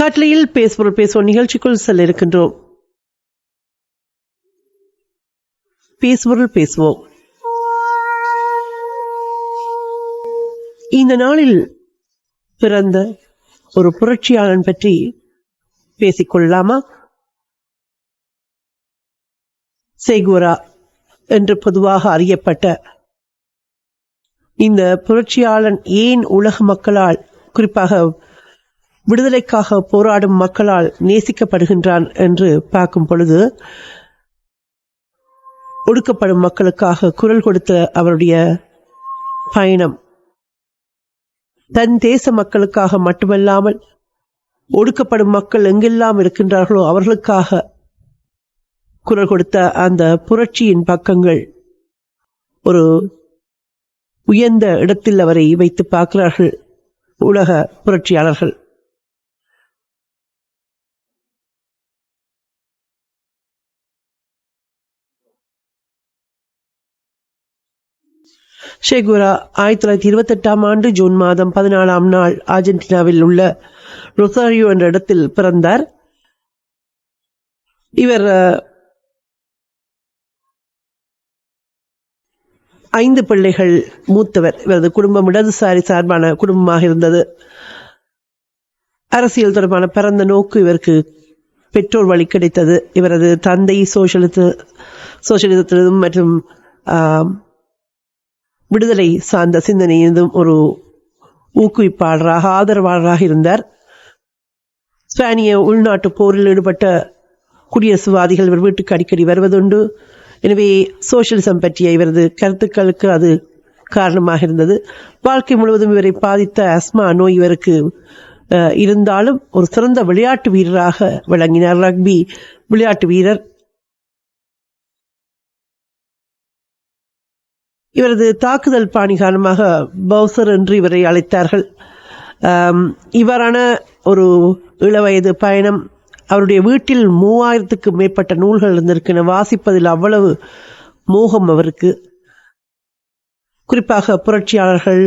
காட்டலையில் பேசுவோம் நிகழ்ச்சிக்குள் செல்ல இருக்கின்றோம். பேசுவோம். இந்த நாளில் பிறந்த ஒரு புரட்சியாளன் பற்றி பேசிக்கொள்ளலாமா? சேகுவரா என்று பொதுவாக அறியப்பட்ட இந்த புரட்சியாளன் ஏன் உலக மக்களால், குறிப்பாக விடுதலைக்காக போராடும் மக்களால் நேசிக்கப்படுகின்றான் என்று பார்க்கும் பொழுது, ஒடுக்கப்படும் மக்களுக்காக குரல் கொடுத்த அவருடைய பயணம் தன் தேச மக்களுக்காக மட்டுமல்லாமல் ஒடுக்கப்படும் மக்கள் எங்கெல்லாம் இருக்கின்றார்களோ அவர்களுக்காக குரல் கொடுத்த அந்த புரட்சியின் பக்கங்கள் ஒரு உயர்ந்த இடத்தில் அவரை வைத்து பார்க்கிறார்கள் உலக புரட்சியாளர்கள். சேகுவரா 1928 ஆண்டு ஜூன் மாதம் 14ஆம் நாள் அர்ஜென்டினாவில் உள்ள ரொசாரியோ என்ற இடத்தில் பிறந்தார். இவர் 5 பிள்ளைகள் மூத்தவர். இவரது குடும்பம் இடதுசாரி சார்பான குடும்பமாக இருந்தது. அரசியல் தொடர்பான பரந்த நோக்கு இவருக்கு பெற்றோர் வழி கிடைத்தது. இவரது தந்தை சோசியலிசத்திலும் மற்றும் விடுதலை சார்ந்த சிந்தனையிலும் ஒரு ஊக்குவிப்பாளராக, ஆதரவாளராக இருந்தார். ஸ்பானிய உள்நாட்டு போரில் ஈடுபட்ட குடியரசுவாதிகள் இவர் வீட்டுக்கு அடிக்கடி வருவதுண்டு. எனவே சோசியலிசம் பற்றிய இவரது கருத்துக்களுக்கு அது காரணமாக இருந்தது. வாழ்க்கை முழுவதும் இவரை பாதித்த ஆஸ்மா நோய் இவருக்கு இருந்தாலும் ஒரு சிறந்த விளையாட்டு வீரராக விளங்கினார். ரக்பி விளையாட்டு வீரர். இவரது தாக்குதல் பாணி காரணமாக பவுசர் என்று இவரை அழைத்தார்கள். இவ்வாறான ஒரு இளவயது பயணம், அவருடைய வீட்டில் 3000க்கு மேற்பட்ட நூல்கள் இருந்திருக்கின்றன. வாசிப்பதில் அவ்வளவு மோகம் அவருக்கு. குறிப்பாக புரட்சியாளர்கள்,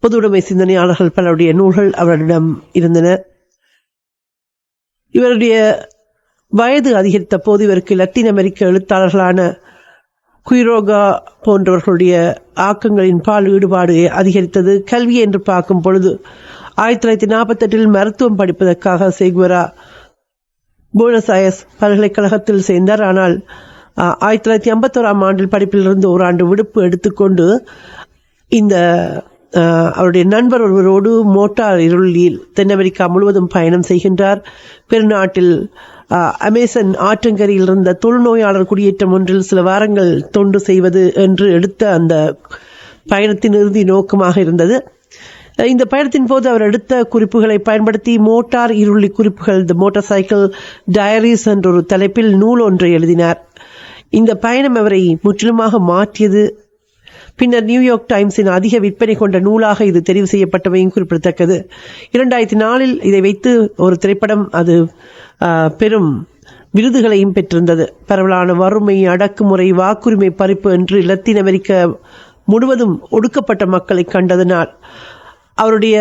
பொது உடைமை சிந்தனையாளர்கள் பலருடைய நூல்கள் அவரிடம் இருந்தன. இவருடைய வயது அதிகரித்த போது இவருக்கு லத்தீன் அமெரிக்க எழுத்தாளர்களான குயிரோகா போன்றவர்களுடைய ஆக்கங்களின் பால் ஈடுபாடு அதிகரித்தது. கல்வி என்று பார்க்கும் பொழுது 1948 மருத்துவம் படிப்பதற்காக சேகுவரா போனஸ் அயர்ஸ் பல்கலைக்கழகத்தில் சேர்ந்தார். ஆனால் 1951ஆம் ஆண்டில் படிப்பிலிருந்து ஓராண்டு விடுப்பு எடுத்துக்கொண்டு இந்த அவருடைய நண்பர் ஒருவரோடு மோட்டார் இருளில் தென் அமெரிக்கா முழுவதும் பயணம் செய்கின்றார். பெருநாட்டில் அமேசன் ஆற்றங்கரையில் இருந்த தொழுநோயாளர் குடியேற்றம் ஒன்றில் சில வாரங்கள் தொண்டு செய்வது என்று எடுத்த அந்த பயணத்தின் இறுதி நோக்கமாக இருந்தது. இந்த பயணத்தின் போது அவர் எடுத்த குறிப்புகளை பயன்படுத்தி மோட்டார் இருளி குறிப்புகள், தி மோட்டார் சைக்கிள் டயரிஸ் என்ற ஒரு தலைப்பில் நூல் ஒன்றை எழுதினார். இந்த பயணம் அவரை முற்றிலுமாக மாற்றியது. பின்னர் நியூயார்க் டைம்ஸின் அதிக விற்பனை கொண்ட நூலாக இது தெரிவு செய்யப்பட்டவையும் குறிப்பிடத்தக்கது. 2004 இதை வைத்து ஒரு திரைப்படம் அது பெரும் விருதுகளையும் பெற்றிருந்தது. பரவலான வறுமை, அடக்குமுறை, வாக்குரிமை பறிப்பு என்று லத்தீன் அமெரிக்க முழுவதும் ஒடுக்கப்பட்ட மக்களை கண்டதனால் அவருடைய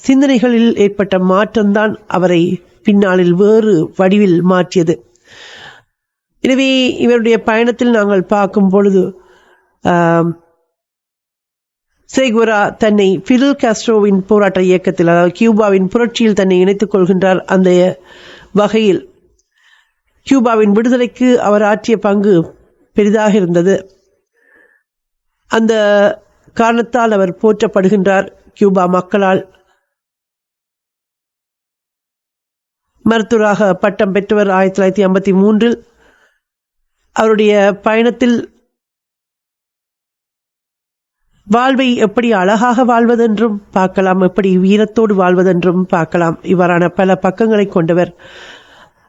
சிந்தனைகளில் ஏற்பட்ட மாற்றம்தான் அவரை பின்னாளில் வேறு வடிவில் மாற்றியது. எனவே இவருடைய பயணத்தில் நாங்கள் பார்க்கும் பொழுது சேகுவரா தன்னை ஃபிடல் காஸ்ட்ரோவின் போராட்ட இயக்கத்தில், அதாவது கியூபாவின் புரட்சியில் தன்னை இணைத்துக் கொள்கின்றார். அந்த வகையில் கியூபாவின் விடுதலைக்கு அவர் ஆற்றிய பங்கு பெரிதாக இருந்தது. அந்த காரணத்தால் அவர் போற்றப்படுகின்றார் கியூபா மக்களால். மருத்துவராக பட்டம் பெற்றவர் 1953. அவருடைய பயணத்தில் வாழ்வை எப்படி அழகாக வாழ்வதென்றும் பார்க்கலாம், எப்படி வீரத்தோடு வாழ்வதென்றும் பார்க்கலாம். இவ்வாறான பல பக்கங்களை கொண்டவர்.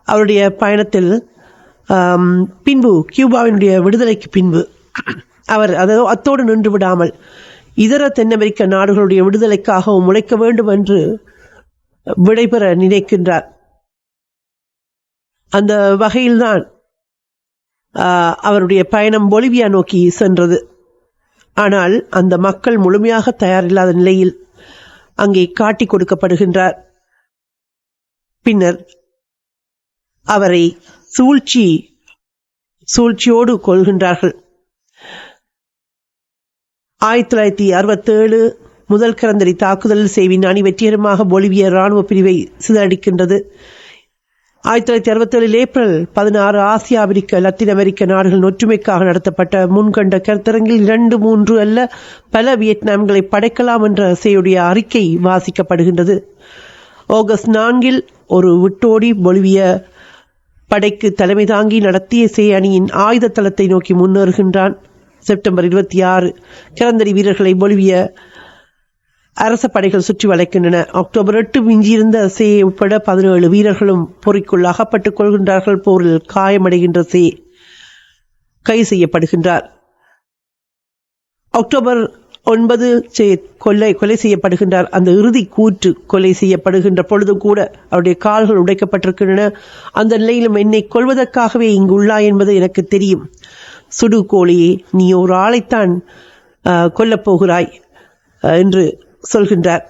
அவருடைய பயணத்தில் பின்பு கியூபாவினுடைய விடுதலைக்கு பின்பு அவர் அத்தோடு நின்று விடாமல் இதர தென் அமெரிக்க நாடுகளுடைய விடுதலைக்காகவும் உழைக்க வேண்டும் என்று விடைபெற நினைக்கின்றார். அந்த வகையில்தான் அவருடைய பயணம் பொலிவியா நோக்கி சென்றது. ஆனால் அந்த மக்கள் முழுமையாக தயாரில்லாத நிலையில் அங்கே காட்டி கொடுக்கப்படுகின்றார். பின்னர் அவரை சூழ்ச்சியோடு கொள்கின்றார்கள். 1967 முதல் கரந்தரி தாக்குதல் செய்வின் அணி வெற்றிகரமாக பொலிவிய இராணுவ பிரிவை சிதறடிக்கின்றது. 1967 ஏப்ரல் 16 ஆசிய, ஆப்பிரிக்க, லத்தீன் அமெரிக்க நாடுகளின் ஒற்றுமைக்காக நடத்தப்பட்ட முன்கண்ட கருத்தரங்கில் 2-3 அல்ல பல வியட்நாம்களை படைக்கலாம் என்ற செய்யுடைய அறிக்கை வாசிக்கப்படுகின்றது. ஆகஸ்ட் 4 ஒரு விட்டோடி பொலிவிய படைக்கு தலைமை தாங்கி நடத்திய அணியின் ஆயுத தளத்தை நோக்கி முன்னேறுகின்றான். செப்டம்பர் 26 கரந்தரி வீரர்களை பொலிவிய அரச படைகள் சுற்றி வளைக்கின்றன. அக்டோபர் 8 மிஞ்சியிருந்த உட்பட 17 வீரர்களும் பொறிக்குள் அகப்பட்டுக் கொள்கின்றார்கள். போரில் காயமடைகின்ற கைது செய்யப்படுகின்றார். அக்டோபர் 9 கொலை செய்யப்படுகின்றார். அந்த இறுதி கூற்று கொலை செய்யப்படுகின்ற பொழுது கூட அவருடைய கால்கள் உடைக்கப்பட்டிருக்கின்றன. அந்த நிலையிலும் என்னை கொல்வதற்காகவே இங்கு உள்ளாய் என்பது எனக்கு தெரியும். சுடு கோழியே, நீ ஒரு ஆளைத்தான் கொல்லப் போகிறாய் என்று சொல்கின்றார்.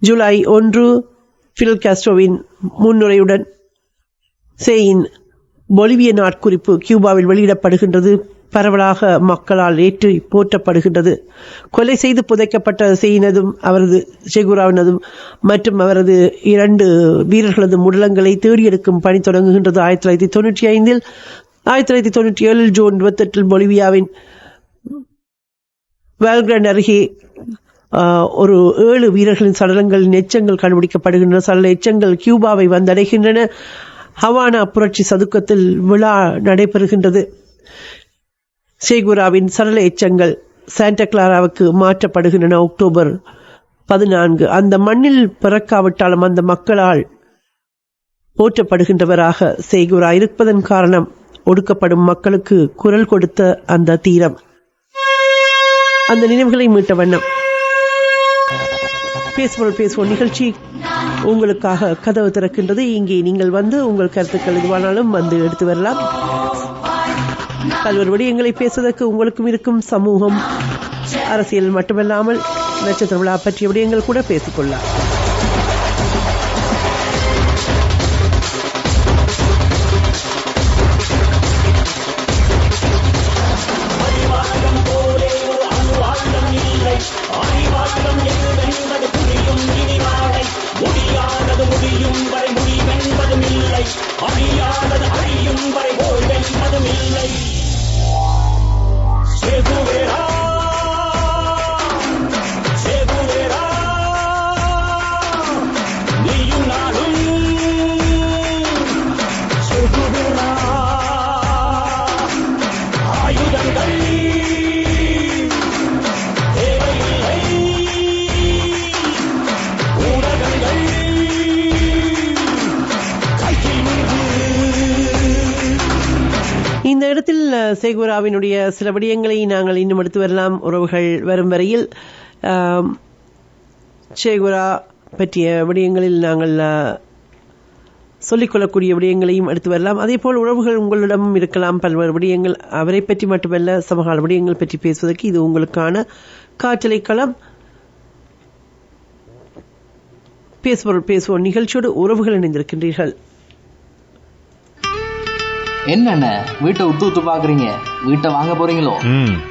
ஜூலை 1 ஃபிடல் காஸ்ட்ரோவின் முன்னுரையுடன் சேயின் பொலிவிய நாட்குறிப்பு கியூபாவில் வெளியிடப்படுகின்றது. பரவலாக மக்களால் ஏற்று போற்றப்படுகின்றது. கொலை செய்து புதைக்கப்பட்ட சேயினதும் அவரது செகுராவினதும் மற்றும் அவரது 2 வீரர்களது உடலங்களை தேடியெடுக்கும் பணி தொடங்குகின்றது. 1995 1997 ஜூன் 28 பொலிவியாவின் வால்கிராண்ட் அருகே ஒரு 7 வீரர்களின் சடலங்களின் எச்சங்கள் கண்டுபிடிக்கப்படுகின்றன. சடல எச்சங்கள் கியூபாவை வந்தடைகின்றன. ஹவானா புரட்சி சதுக்கத்தில் விழா நடைபெறுகின்றது. சேகுராவின் சடல எச்சங்கள் சாண்டா கிளாராவுக்கு மாற்றப்படுகின்றன. அக்டோபர் 14 அந்த மண்ணில் பிறக்காவிட்டாலும் அந்த மக்களால் போற்றப்படுகின்றவராக சேகுரா இருப்பதன் காரணம் ஒடுக்கப்படும் மக்களுக்கு குரல் கொடுத்த அந்த தீரம். அந்த நினைவுகளை மீட்ட வண்ணம் பேசுவோம் நிகழ்ச்சி உங்களுக்காக கதவு திறக்கின்றது. இங்கே நீங்கள் வந்து உங்கள் கருத்துக்கள் எதுவானாலும் வந்து எடுத்து வரலாம். பல்வேறு விடயங்களை பேசுவதற்கு உங்களுக்கும் இருக்கும். சமூகம், அரசியல் மட்டுமல்லாமல் நட்சத்திர விழா பற்றிய விடயங்கள் கூட பேசிக்கொள்ளலாம். இந்த இடத்தில் சேகுராவினுடைய சில விடயங்களை நாங்கள் இன்னும் எடுத்து வரலாம். உறவுகள் வரும் வரையில் சேகுரா பற்றிய விடயங்களில் நாங்கள் சொல்லிக்கொள்ளக்கூடிய விடயங்களையும் எடுத்து வரலாம். அதே போல் உறவுகள் உங்களிடமும் இருக்கலாம் பல்வேறு விடயங்கள். அவரை பற்றி மட்டுமல்ல, சமகால விடயங்கள் பற்றி பேசுவதற்கு இது உங்களுக்கான காற்றலை களம். பேசுவோம் நிகழ்ச்சியோடு உறவுகள் இணைந்திருக்கின்றீர்கள். என்னென்ன வீட்டை உத்து பாக்குறீங்க? வீட்டை வாங்க போறீங்களோ?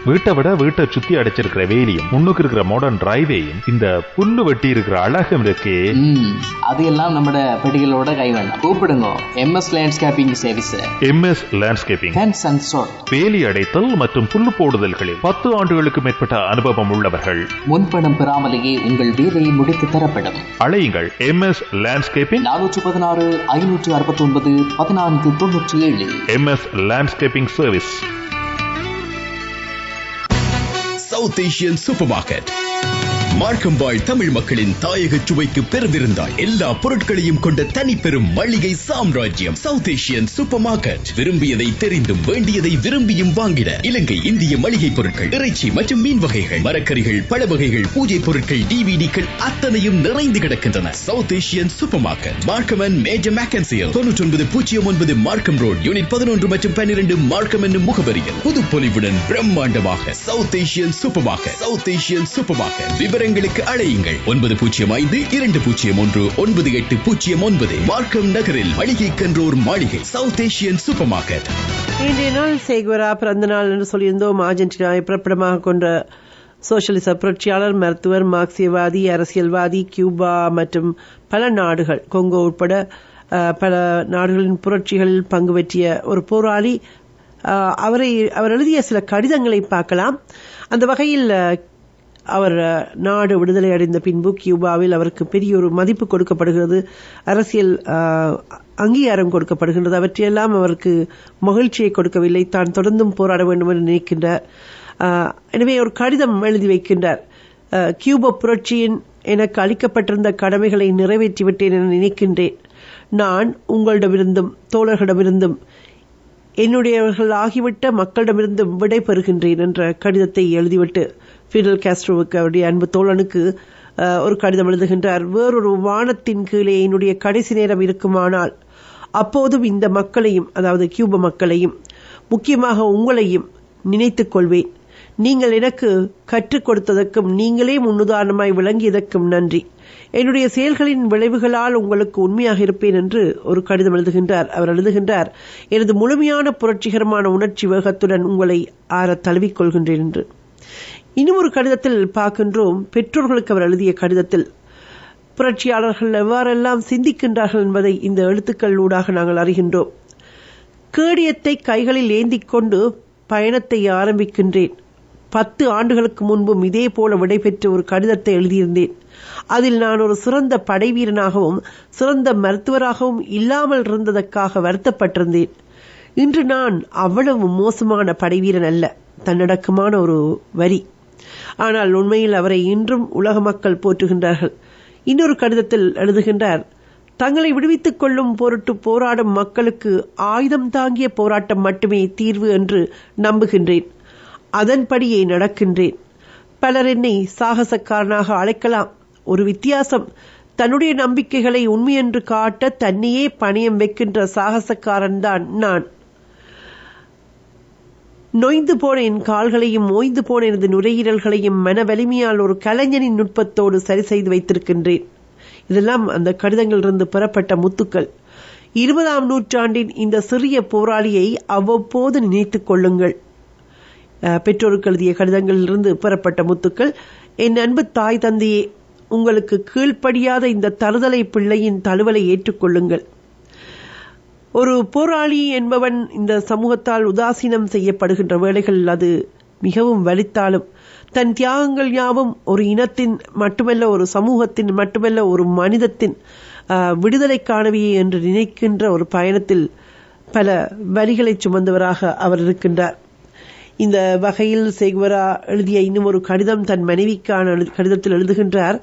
வீட்டை விட வீட்டை சுத்தி அடைச்சிருக்கிற வேலியும் முன்னுக்கு இருக்கிற மாடர்ன் டிரைவேயும் இந்த புல்லு வெட்டி இருக்கிற அழகும் இருக்கே, அது எல்லாம் நம்ம பெட்டிகளோட கைவேண்டாம். கூப்பிடுங்க MS landscaping service. MS landscaping fence and shade, வேலி அடைத்தல் மற்றும் புல்லு போடுதல்களில் 10 ஆண்டுகளுக்கு மேற்பட்ட அனுபவம் உள்ளவர்கள். முன்பணம் பெறாமலேயே உங்கள் வேலையை முடித்து தரப்படும். அழையுங்கள் MS landscaping 416 569 1497. MS landscaping service. South Asian super market மார்க்கம்பாய் தமிழ் மக்களின் தாயக சுவைக்கு பெருவிருந்தாய் எல்லா பொருட்களையும் கொண்ட தனி பெரும் மளிகை சாம்ராஜ்யம் சவுத் ஏசியன் சூப்பர் மார்க்கெட். விரும்பியதை தெரிந்தும் வேண்டியதை விரும்பியும் வாங்கிட இலங்கை இந்திய மளிகை பொருட்கள், இறைச்சி மற்றும் மீன் வகைகள், மரக்கறிகள், பழ வகைகள், பூஜை பொருட்கள், DVDக்கள் அத்தனையும் நிறைந்து கிடக்கின்றன. South Asian super market, Markham and major மேக்கன்சியல், 9909 மார்க்கம் ரோட், யூனிட் 11 மற்றும் 12 மார்க்கம் என்னும் முகவரியில் புதுப்பொலிவுடன் பிரம்மாண்டமாக south Asian super market. South Asian super market. விவரங்கள் விவரங்களுக்கு அழையுங்கள் 9052019809. மார்க்கம் நகரில் மளிகை கன்றோர் மாளிகை, சவுத் ஏசியன் சூப்பர் மார்க்கெட். இன்றைய நாள் சேகுவரா பிறந்த நாள் என்று சொல்லியிருந்தோம். அர்ஜென்டினாவை பிறப்பிடமாக கொண்ட சோசியலிச புரட்சியாளர், மருத்துவர், மார்க்சியவாதி, அரசியல்வாதி, கியூபா மற்றும் பல நாடுகள், கொங்கோ உட்பட பல நாடுகளின் புரட்சிகளில் பங்கு பெற்றிய ஒரு போராளி. அவர் எழுதிய சில கடிதங்களை பார்க்கலாம். அந்த வகையில் அவர் நாடு விடுதலை அடைந்த பின்பு கியூபாவில் அவருக்கு பெரிய ஒரு மதிப்பு கொடுக்கப்படுகிறது, அரசியல் அங்கீகாரம் கொடுக்கப்படுகின்றது. அவற்றையெல்லாம் அவருக்கு மகிழ்ச்சியை கொடுக்கவில்லை. தான் தொடர்ந்தும் போராட வேண்டும் என்று நினைக்கின்றார். எனவே ஒரு கடிதம் எழுதி வைக்கின்றார். கியூபா புரட்சியின் எனக்கு அளிக்கப்பட்டிருந்த கடமைகளை நிறைவேற்றிவிட்டேன் என நினைக்கின்றேன். நான் உங்களிடமிருந்தும் தோழர்களிடமிருந்தும் என்னுடையவர்கள் ஆகிவிட்ட மக்களிடமிருந்தும் விடை பெறுகின்றேன் என்ற கடிதத்தை எழுதிவிட்டு ஃபிடல் காஸ்ட்ரோவுக்கு, அவருடைய அன்பு தோழனுக்கு ஒரு கடிதம் எழுதுகின்றார். வேறொரு வானத்தின் கீழே என்னுடைய கடைசி நேரம் இருக்குமானால் அப்போதும் இந்த மக்களையும், அதாவது கியூபா மக்களையும், முக்கியமாக உங்களையும் நினைத்துக் கொள்வேன். நீங்கள் எனக்கு கற்றுக் கொடுத்ததற்கும் நீங்களே முன்னுதாரணமாய் விளங்கியதற்கும் நன்றி. என்னுடைய செயல்களின் விளைவுகளால் உங்களுக்கு உண்மையாக இருப்பேன் என்று ஒரு கடிதம் எழுதுகின்றார். அவர் எழுதுகின்றார், எனது முழுமையான புரட்சிகரமான உணர்ச்சி வேகத்துடன் உங்களை ஆற தழுவிக்கொள்கின்றேன் என்று. இன்னும் ஒரு கடிதத்தில் பார்க்கின்றோம், பெற்றோர்களுக்கு அவர் எழுதிய கடிதத்தில் புரட்சியாளர்கள் எவ்வாறெல்லாம் சிந்திக்கின்றார்கள் என்பதை இந்த எழுத்துக்கள் ஊடாக நாங்கள் அறிகின்றோம். கேடியத்தை கைகளில் ஏந்திக் கொண்டு பயணத்தை ஆரம்பிக்கின்றேன். 10 ஆண்டுகளுக்கு முன்பும் இதே போல விடைபெற்று ஒரு கடிதத்தை எழுதியிருந்தேன். அதில் நான் ஒரு சிறந்த படைவீரனாகவும் சிறந்த மருத்துவராகவும் இல்லாமல் இருந்ததற்காக வருத்தப்பட்டிருந்தேன். இன்று நான் அவ்வளவு மோசமான படைவீரன் அல்ல. தன்னடக்கமான ஒரு வரி. ஆனால் உண்மையில் அவரை இன்றும் உலக மக்கள் போற்றுகின்றார்கள். இன்னொரு கடிதத்தில் எழுதுகின்றார், தங்களை விடுவித்துக் கொள்ளும் பொருட்டு போராடும் மக்களுக்கு ஆயுதம் தாங்கிய போராட்டம் மட்டுமே தீர்வு என்று நம்புகின்றேன். அதன்படியே நடக்கின்றேன். பலர் என்னை சாகசக்காரனாக அழைக்கலாம். ஒரு வித்தியாசம், தன்னுடைய நம்பிக்கைகளை உண்மையென்று காட்ட தன்னையே பணியம் வைக்கின்ற சாகசக்காரன் தான் நான். நொய்ந்து போன என் கால்களையும் ஓய்ந்து போன எனது நுரையீரல்களையும் மன வலிமையால் ஒரு கலைஞனின் நுட்பத்தோடு சரி செய்து வைத்திருக்கின்றேன். இதெல்லாம் அந்த கடிதங்களிலிருந்து பெறப்பட்ட முத்துக்கள். 20ஆம் நூற்றாண்டின் இந்த சிறிய போராளியை அவ்வப்போது நினைத்துக் கொள்ளுங்கள். பெற்றோருக்கு எழுதிய கடிதங்களிலிருந்து பெறப்பட்ட முத்துக்கள். என் அன்பு தாய் தந்தையே, உங்களுக்கு கீழ்ப்படியாத இந்த தருதலை பிள்ளையின் தழுவலை ஏற்றுக்கொள்ளுங்கள். ஒரு போராளி என்பவன் இந்த சமூகத்தால் உதாசீனம் செய்யப்படுகின்ற வேளைகள் அது மிகவும் வலித்தாலும் தன் தியாகங்கள் யாவும் ஒரு இனத்தின் மட்டுமல்ல, ஒரு சமூகத்தின் மட்டுமல்ல, ஒரு மனிதத்தின் விடுதலைக்கானவையே என்று நினைக்கின்ற ஒரு பயணத்தில் பல வரிகளை சுமந்தவராக அவர் இருக்கின்றார். இந்த வகையில் சேகுவரா எழுதிய இன்னும் ஒரு கடிதம், தன் மனைவிக்கான கடிதத்தில் எழுதுகின்றார்,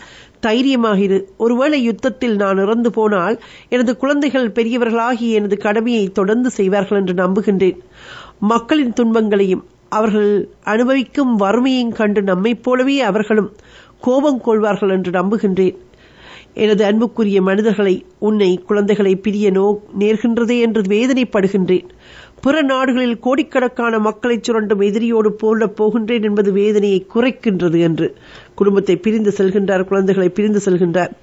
தைரியமாக இரு. ஒருவேளை யுத்தத்தில் நான் இறந்து போனால் எனது குழந்தைகள் பெரியவர்களாகி எனது கடமையை தொடர்ந்து செய்வார்கள் என்று நம்புகின்றேன். மக்களின் துன்பங்களையும் அவர்கள் அனுபவிக்கும் வறுமையையும் கண்டு நம்மைப் போலவே அவர்களும் கோபம் கொள்வார்கள் என்று நம்புகின்றேன். எனது அன்புக்குரிய மனிதர்களை, உன்னை குழந்தைகளை பிரிய நேர்கின்றதே என்று வேதனைப்படுகின்றேன். பிற நாடுகளில் கோடிக்கணக்கான மக்களை சுரண்டும் எதிரியோடு போரிடப் போகின்றேன் என்பது வேதனையை குறைக்கின்றது என்று குடும்பத்தை பிரிந்து செல்கின்றார், குழந்தைகளை பிரிந்து செல்கின்றார்.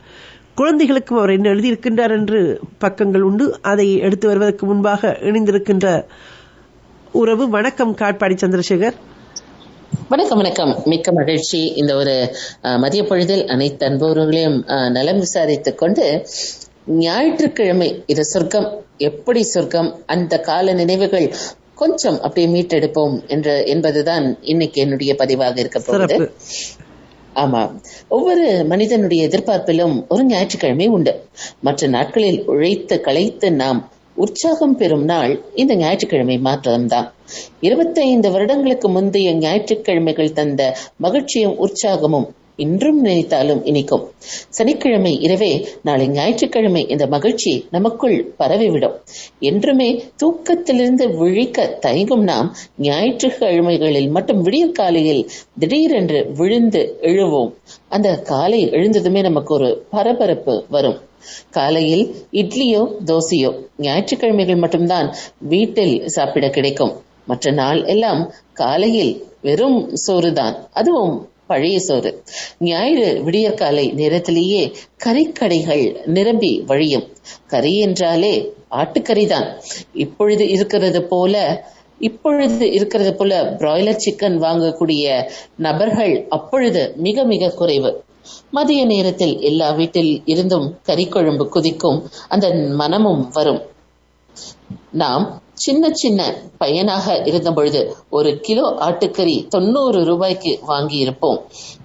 குழந்தைகளுக்கும் அவர் என்ன எழுதியிருக்கின்றார் என்று பக்கங்கள் உண்டு. அதை எடுத்து வருவதற்கு முன்பாக இணைந்திருக்கின்ற உறவு, வணக்கம் காட்பாடி சந்திரசேகர். வணக்கம். வணக்கம், மிக்க மகிழ்ச்சி. இந்த ஒரு மதிய பொழுதில் அனைத்து அன்பவர்களையும் நலம் விசாரித்துக் கொண்டு, ஞாயிற்றுக்கிழமை இது சொர்க்கம், எப்படி சொர்க்கம், அந்த கால நினைவுகள் கொஞ்சம் அப்படியே மீட்டெடுப்போம் என்பதுதான் இன்னைக்கு என்னுடைய பதிவாக இருக்க போகுது. ஆமா, ஒவ்வொரு மனிதனுடைய எதிர்பார்ப்பிலும் ஒரு ஞாயிற்றுக்கிழமை உண்டு. மற்ற நாட்களில் உழைத்து களைத்து நாம் உற்சாகம் பெறும் நாள் இந்த ஞாயிற்றுக்கிழமை மாத்திரம்தான். 25 வருடங்களுக்கு முந்தைய ஞாயிற்றுக்கிழமைகள் தந்த மகிழ்ச்சியும் உற்சாகமும் இன்றும் நினைத்தாலும் இனிக்கும். சனிக்கிழமை இரவே நாளை ஞாயிற்றுக்கிழமை இந்த மகிழ்ச்சி நமக்குள் பரவிவிடும். என்றுமே தூக்கத்திலிருந்து விழிக்க தயங்கும் நாம் ஞாயிற்றுக்கிழமைகளில் மட்டும் விடியற் காலையில் திடீரென்று விழுந்து எழுவோம். அந்த காலை எழுந்ததுமே நமக்கு ஒரு பரபரப்பு வரும். காலையில் இட்லியோ தோசையோ ஞாயிற்றுக்கிழமைகள் மட்டும்தான் வீட்டில் சாப்பிட கிடைக்கும். மற்ற நாள் எல்லாம் காலையில் வெறும் சோறுதான், அதுவும் பழைய சோறு. ஞாயிறு விடியற்காலை நேரத்திலேயே கறிக்கடைகள் நிரம்பி வழியும். கறி என்றாலே ஆட்டுக்கறிதான். இப்பொழுது இருக்கிறது போல பிராய்லர் சிக்கன் வாங்கக்கூடிய நபர்கள் அப்பொழுது மிக மிக குறைவு. மதிய நேரத்தில் எல்லா வீட்டில் இருந்தும் கறிக்குழம்பு குதிக்கும், அந்த மனமும் வரும். நாம் சின்ன சின்ன பையனாக இருந்த பொழுது 1 கிலோ ஆட்டுக்கறி 90 ரூபாய்க்கு வாங்கி இருப்போம்.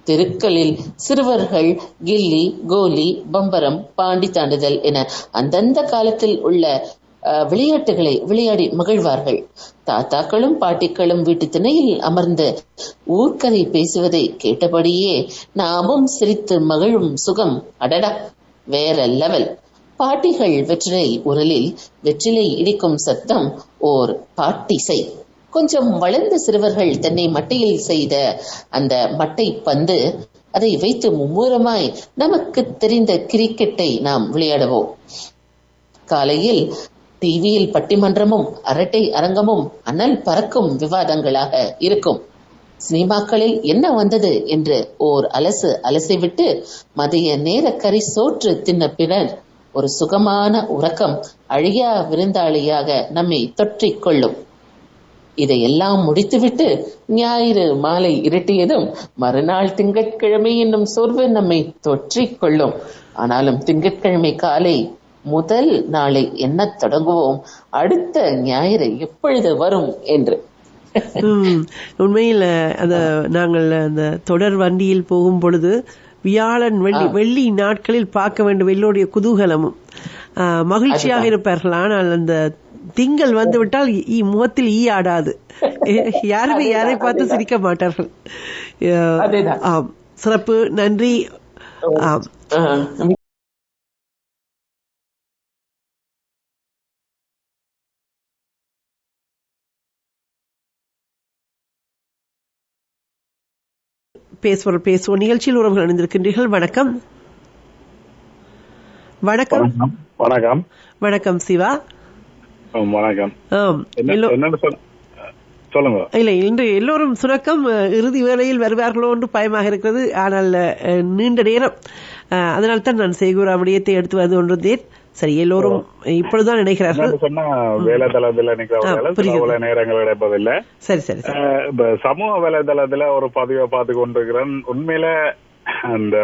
தெருக்களில் சிறுவர்கள் கில்லி, கோலி, பம்பரம், பாண்டி தாண்டுதல் என அந்தந்த காலத்தில் உள்ள விளையாட்டுகளை விளையாடி மகிழ்வார்கள். தாத்தாக்களும் பாட்டிகளும் வீட்டு திணையில் அமர்ந்து ஊர்க்கதை பேசுவதை கேட்டபடியே நாமும் சிரித்து மகிழும் சுகம் அடடா வேற லெவல். பாட்டிகள் வெற்றிலை உரலில் வெற்றிலை இடிக்கும் சத்தம் ஓர் பாட்டிசை. கொஞ்சம் வளர்ந்த சிறுவர்கள் தன்னை மட்டையில் செய்த அந்த மட்டை பந்து, அதை வைத்து மும்முரமாய் நமக்கு தெரிந்த கிரிக்கெட்டை நாம் விளையாடுவோம். காலையில் டிவியில் பட்டிமன்றமும் அரட்டை அரங்கமும் அனல் பறக்கும் விவாதங்களாக இருக்கும். சினிமாக்களில் என்ன வந்தது என்று ஓர் அலசிவிட்டு மதிய நேர கறி சோற்று தின்ன பின்னர் ஒரு சுகமான உறக்கம் அழியா விருந்தாளியாக நம்மை தொற்றிக் கொள்ளும். இதையெல்லாம் முடித்துவிட்டு ஞாயிறு மாலை இருட்டியதும் மறுநாள் திங்கட்கிழமை என்னும் சோர்வு நம்மை தொற்றிக் கொள்ளும். ஆனாலும் திங்கட்கிழமை காலை முதல் நாளை எண்ணத் தொடங்குவோம், அடுத்த ஞாயிறு எப்பொழுது வரும் என்று. உண்மையில் நாங்கள் அந்த தொடர் வண்டியில் போகும் பொழுது வியாழன் வெள்ளி நாட்களில் பார்க்க வேண்டும் எல்லோருடைய குதூகலமும் மகிழ்ச்சியாக இருப்பார்கள். ஆனால் அந்த திங்கள் வந்து விட்டால் முகத்தில் ஈ ஆடாது, யாருமே யாரை பார்த்து சிரிக்க மாட்டார்கள். ஆம், சிறப்பு, நன்றி. ஆம், பேசுவோம் நிகழ்ச்சியில் உறவுகள் அணிந்திருக்கின்றீர்கள். வணக்கம். வணக்கம். வணக்கம். வணக்கம் சிவா. வணக்கம். சொல்லுங்க. இல்ல, இன்று எல்லோரும் சுரக்கம் இறுதி வேளையில் வருவார்களோ என்று பயமாக இருக்கிறது. ஆனால் நீண்ட நேரம், அதனால் தான் நான் சேகூரா விடயத்தை எடுத்து வந்து கொண்டிருந்தேன். சரி, எல்லோரும் இப்பொழுதுதான் நினைக்கிறார்கள். நேரங்கள் கிடைப்பதில்லை. சரி சரி. சமூக வலைதளத்துல ஒரு பதிவை பார்த்து கொண்டிருக்கிறேன். உண்மையில அந்த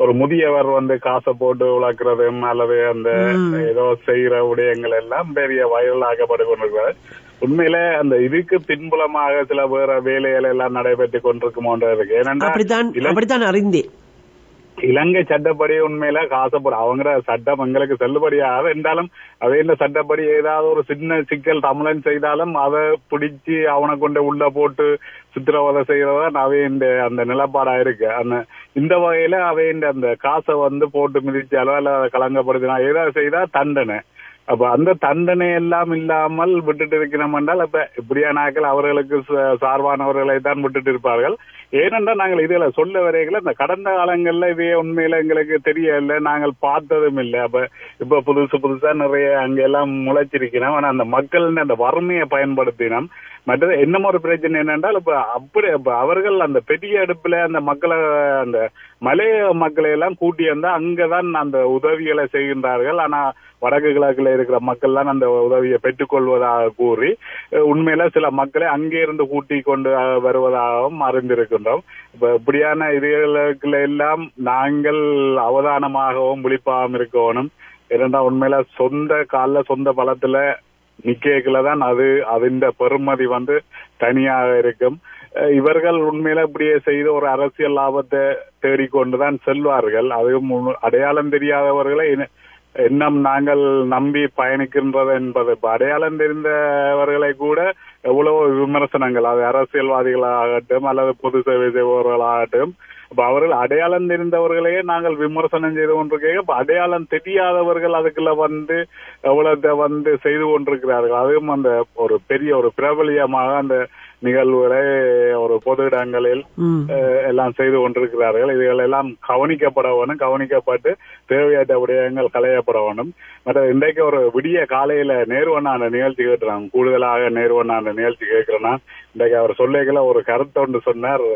ஒரு முதியவர் காசை போட்டு உழக்கிறதும் அல்லது அந்த ஏதோ செய்யற விடயங்கள் எல்லாம் பெரிய வயலாக்கப்பட்டு கொண்டிருக்கிறார். உண்மையில அந்த இதுக்கு பின்புலமாக சில வேற வேலைகள் எல்லாம் நடைபெற்றுக் கொண்டிருக்குமோன்ற இருக்கு. ஏனென்றா அப்படித்தான் அறிந்தேன். இலங்கை சட்டப்படி உண்மையில காசப்பட அவங்க சட்டம் எங்களுக்கு செல்லுபடியாக இருந்தாலும் அதே இந்த சட்டப்படி ஏதாவது ஒரு சின்ன சிக்கல் தமிழன் செய்தாலும் அதை பிடிச்சி அவனை கொண்டு உள்ள போட்டு சித்திரவதை செய்யறதான் அவை அந்த நிலப்பாடா இருக்கு. இந்த வகையில அவை அந்த காசை போட்டு மிதிச்சாலோ அல்ல அதை கலங்கப்படுத்தினா ஏதாவது செய்தா தண்டனை. அப்ப அந்த தண்டனை எல்லாம் இல்லாமல் விட்டுட்டு இருக்கிறோம் என்றால் அப்ப இப்படியானாக்கள் அவர்களுக்கு சார்பானவர்களை தான் விட்டுட்டு இருப்பார்கள். ஏனென்றால் நாங்கள் இதுல சொல்ல வரைகளை இந்த கடந்த காலங்கள்ல இதே உண்மையில எங்களுக்கு தெரியல, நாங்கள் பார்த்ததும் இல்லை. அப்ப இப்ப புதுசா நிறைய அங்க எல்லாம் முளைச்சிருக்கிறோம். ஆனா அந்த மக்கள் அந்த வறுமையை பயன்படுத்தினோம். மற்றது என்ன ஒரு பிரச்சனை என்னென்றால் இப்ப அவர்கள் அந்த பெரிய அடுப்புல அந்த மக்களை அந்த மலைய மக்களை எல்லாம் கூட்டி வந்தா அங்கதான் அந்த உதவிகளை செய்கின்றார்கள். ஆனா வடக்கு கிழக்குல இருக்கிற மக்கள் தான் அந்த உதவியை பெற்றுக்கொள்வதாக கூறி உண்மையில சில மக்களை அங்கே இருந்து கூட்டி கொண்டு வருவதாகவும் அறிந்திருக்கின்றோம். இப்ப இப்படியான இதுகளுக்குள்ள எல்லாம் நாங்கள் அவதானமாகவும் விழிப்பாகவும் இருக்கணும். ஏனென்றா உண்மையில சொந்த கால சொந்த பலத்துல நிக்கேக்குலதான் அதிண்ட பெருமதி தனியாக இருக்கும். இவர்கள் உண்மையில இப்படியே செய்து ஒரு அரசியல் லாபத்தை தேடிக்கொண்டுதான் செல்வார்கள். அதுவும் அடையாளம் தெரியாதவர்களை இன்னும் நாங்கள் நம்பி பயணிக்கின்றது என்பது. அடையாளம் தெரிந்தவர்களை கூட எவ்வளவோ விமர்சனங்கள், அது அரசியல்வாதிகளாகட்டும் அல்லது பொது சேவை செய்பவர்களாகட்டும், இப்ப அவர்கள் அடையாளம் தெரிந்தவர்களையே நாங்கள் விமர்சனம் செய்து கொண்டிருக்க, அடையாளம் தெரியாதவர்கள் அதுக்குள்ள எவ்வளவு செய்து கொண்டிருக்கிறார்கள். அதுவும் அந்த ஒரு பெரிய ஒரு பிரபலியமாக அந்த நிகழ்வுகளை ஒரு பொது இடங்களில் எல்லாம் செய்து கொண்டிருக்கிறார்கள். இதுகள் எல்லாம் கவனிக்கப்பட வேணும், கவனிக்கப்பட்டு தேவையற்ற விடயங்கள் களையப்பட வேணும். மற்ற இன்றைக்கு ஒரு விடிய காலையில நேர்வண்ணான நிகழ்ச்சி கேட்கிறாங்க, கூடுதலாக நேர்வண்ணான நிகழ்ச்சி கேட்கிறேன்னா இன்றைக்கு அவர் சொல்லிக்கல ஒரு கருத்து ஒன்று சொன்னார்.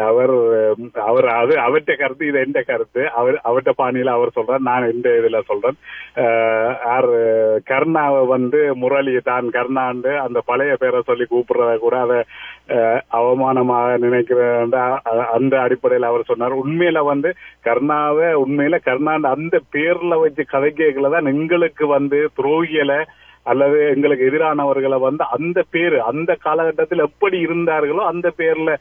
அவர் அது அவற்ற கருத்து, இது எந்த கருத்து, அவற்ற பாணியில அவர் சொல்றார், நான் எந்த இதுல சொல்றேன். கருணாவை முரளி தான் கருணாண்டு அந்த பழைய பேரை சொல்லி கூப்பிடுறத கூட அதை அவமானமாக நினைக்கிற அந்த அடிப்படையில் அவர் சொன்னார். உண்மையில கருணாவை கருணாண்டு அந்த பேர்ல வச்சு கதை கேட்கலதான் எங்களுக்கு துரோகிகளை அல்லது எங்களுக்கு எதிரானவர்களை அந்த பேரு அந்த காலகட்டத்தில் எப்படி இருந்தார்களோ அந்த பேர்ல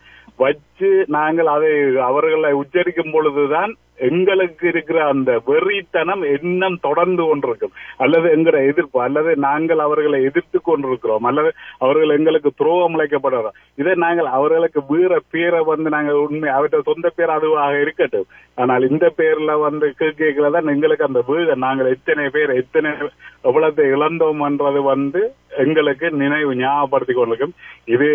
வச்சு நாங்கள் அதை அவர்களை உச்சரிக்கும் பொழுதுதான் எங்களுக்கு இருக்கிற அந்த வெறித்தனம் இன்னும் தொடர்ந்து கொண்டிருக்கும், அல்லது எங்களோட எதிர்ப்பு, அல்லது நாங்கள் அவர்களை எதிர்த்து கொண்டிருக்கிறோம், அல்லது அவர்கள் எங்களுக்கு துரோகம் அழைக்கப்படுறோம். இதை நாங்கள் அவர்களுக்கு வேற பேரை நாங்கள் உண்மை அவற்றை சொந்த பேர் அதுவாக இருக்கட்டும், ஆனால் இந்த பேர்ல கேட்கலதான் எங்களுக்கு அந்த வீடு நாங்கள் எத்தனை பேர் எவ்வளவு இழந்தோம் என்றது எங்களுக்கு நினைவு ஞாபகப்படுத்தி கொண்டிருக்கும். இது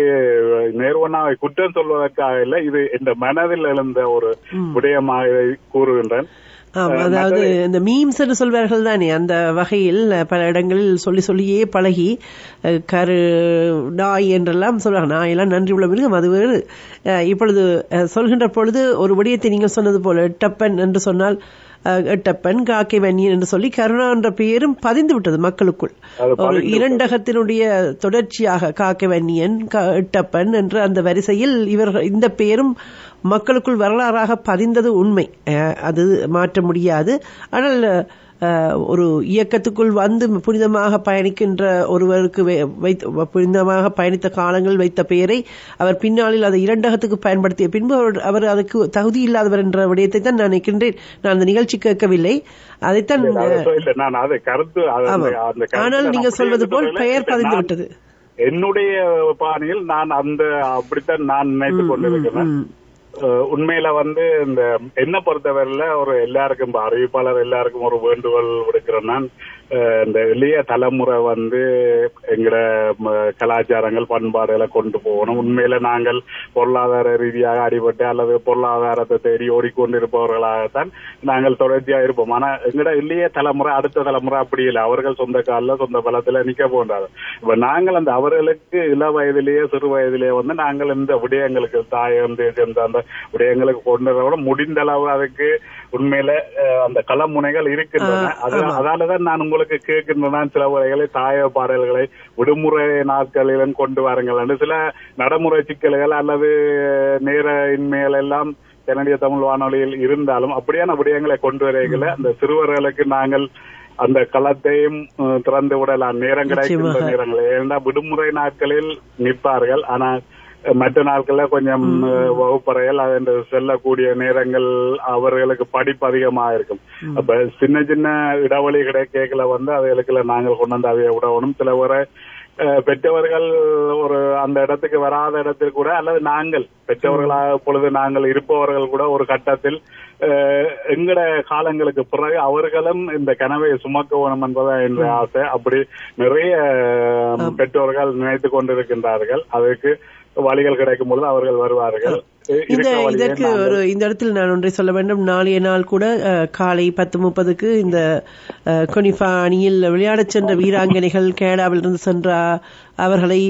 நேர்வனாவை குற்றம் சொல்வதற்காக இல்லை, இது இந்த மனதில் எழுந்த ஒரு விடயமாக கூறுகின்றேன். அதாவது இந்த மீம்ஸ் என்று சொல்வார்கள் தானே, அந்த வகையில் பல இடங்களில் சொல்லியே பழகி கரு நாய் என்றெல்லாம் சொல்வாங்க. நாயெல்லாம் நன்றி உள்ள மிருகம், அது வேறு. இப்பொழுது சொல்கின்ற பொழுது ஒரு விடயத்தை நீங்கள் சொன்னது போல எட்டப்பன் என்று சொன்னால் எட்டப்பன், காக்கை வன்னியன் என்று சொல்லி கருணா என்ற பெயரும் பதிந்து விட்டது மக்களுக்குள். ஒரு இரண்டகத்தினுடைய தொடர்ச்சியாக காக்கை வன்னியன், எட்டப்பன் என்ற அந்த வரிசையில் இவர்கள் இந்த பெயரும் மக்களுக்குள் வரலாறாக பதிந்தது உண்மை, அது மாற்ற முடியாது. ஆனால் ஒரு இயக்கத்துக்குள் புனிதமாக பயணிக்கின்ற ஒருவருக்கு புனிதமாக பயணித்த காலங்கள் வைத்த பெயரை அவர் பின்னாளில் அதை இரண்டகத்துக்கு பயன்படுத்திய பின்பு அவர் அதுக்கு தகுதி இல்லாதவர் என்ற விடயத்தை தான் நான் நினைக்கின்றேன். நான் அந்த நிகழ்ச்சி கேட்கவில்லை, அதைத்தான். ஆனால் நீங்க சொல்வது போல் பெயர் பதிந்து விட்டது. என்னுடைய பாணியில் நான் அப்படித்தான் நான் நினைத்துக் கொண்டிருக்கிறேன். உண்மையில இந்த என்ன பொறுத்தவரையில ஒரு எல்லாருக்கும் அறிவிப்பாளர் எல்லாருக்கும் ஒரு வேண்டுகோள் விடுக்கிறேன். நான் இந்த இளைய தலைமுறை எங்கட கலாச்சாரங்கள் பண்பாடுகளை கொண்டு போகணும். உண்மையில நாங்கள் பொருளாதார ரீதியாக அடிபட்டு அல்லது பொருளாதாரத்தை தேடி ஓடிக்கொண்டிருப்பவர்களாகத்தான் நாங்கள் தொடர்ச்சியா இருப்போம். ஆனா எங்கட இளைய தலைமுறை அடுத்த தலைமுறை அப்படி இல்லை, அவர்கள் சொந்த காலில் சொந்த பலத்துல நிக்க போன்றாரு. இப்ப நாங்கள் அவர்களுக்கு இள வயதிலேயே சிறு வயதிலேயே நாங்கள் இந்த விடயங்களுக்கு தாயம் சேர்ந்த அந்த விடயங்களுக்கு கொண்டு முடிந்த அளவு அதுக்கு உண்மையில அந்த களமுனைகள் இருக்கின்றன. அதாலதான் நான் உங்களுக்கு கேட்கின்றன சில முறைகளை தாய பாடல்களை விடுமுறை நாட்களிலும் கொண்டு வாருங்கள், சில நடைமுறை சிக்கல்கள் அல்லது நேர இன்மைகள் எல்லாம் கனடிய தமிழ் வானொலியில் இருந்தாலும் அப்படியான விடயங்களை கொண்டு வரைகளை அந்த சிறுவர்களுக்கு நாங்கள் அந்த களத்தையும் திறந்து விடலாம் நேரம் கிடைக்கின்ற நேரங்கள். ஏன்னா விடுமுறை நாட்களில் நிற்பார்கள், ஆனால் மற்ற நாட்கள்ல கொஞ்சம் வகுப்பறைகள் அது செல்லக்கூடிய நேரங்கள் அவர்களுக்கு படிப்பு அதிகமாக இருக்கும். அப்ப சின்ன சின்ன இடைவெளி கிடைக்கல அவைகளுக்கு நாங்கள் கொண்டு வந்து அவைய விடணும். சில முறை பெற்றவர்கள் ஒரு அந்த இடத்துக்கு வராத இடத்தில் கூட அல்லது நாங்கள் பெற்றவர்களாக பொழுது நாங்கள் இருப்பவர்கள் கூட ஒரு கட்டத்தில் எங்கட காலங்களுக்கு பிறகு அவர்களும் இந்த கனவை சுமக்க வேணும் என்பதா என்ற ஆசை. அப்படி நிறைய பெற்றோர்கள் நினைத்து கொண்டிருக்கின்றார்கள். அதுக்கு வழிகள் கிடைக்கும் பொழுது அவர்கள் வருவார்கள். இதற்கு இந்த இடத்தில் நான் ஒன்றை சொல்ல வேண்டும். நாளைய நாள் கூட காலை 10:30 இந்த கொனிஃபா அணியில் விளையாடச் சென்ற வீராங்கனைகள் கனடாவில் இருந்து சென்ற அவர்களை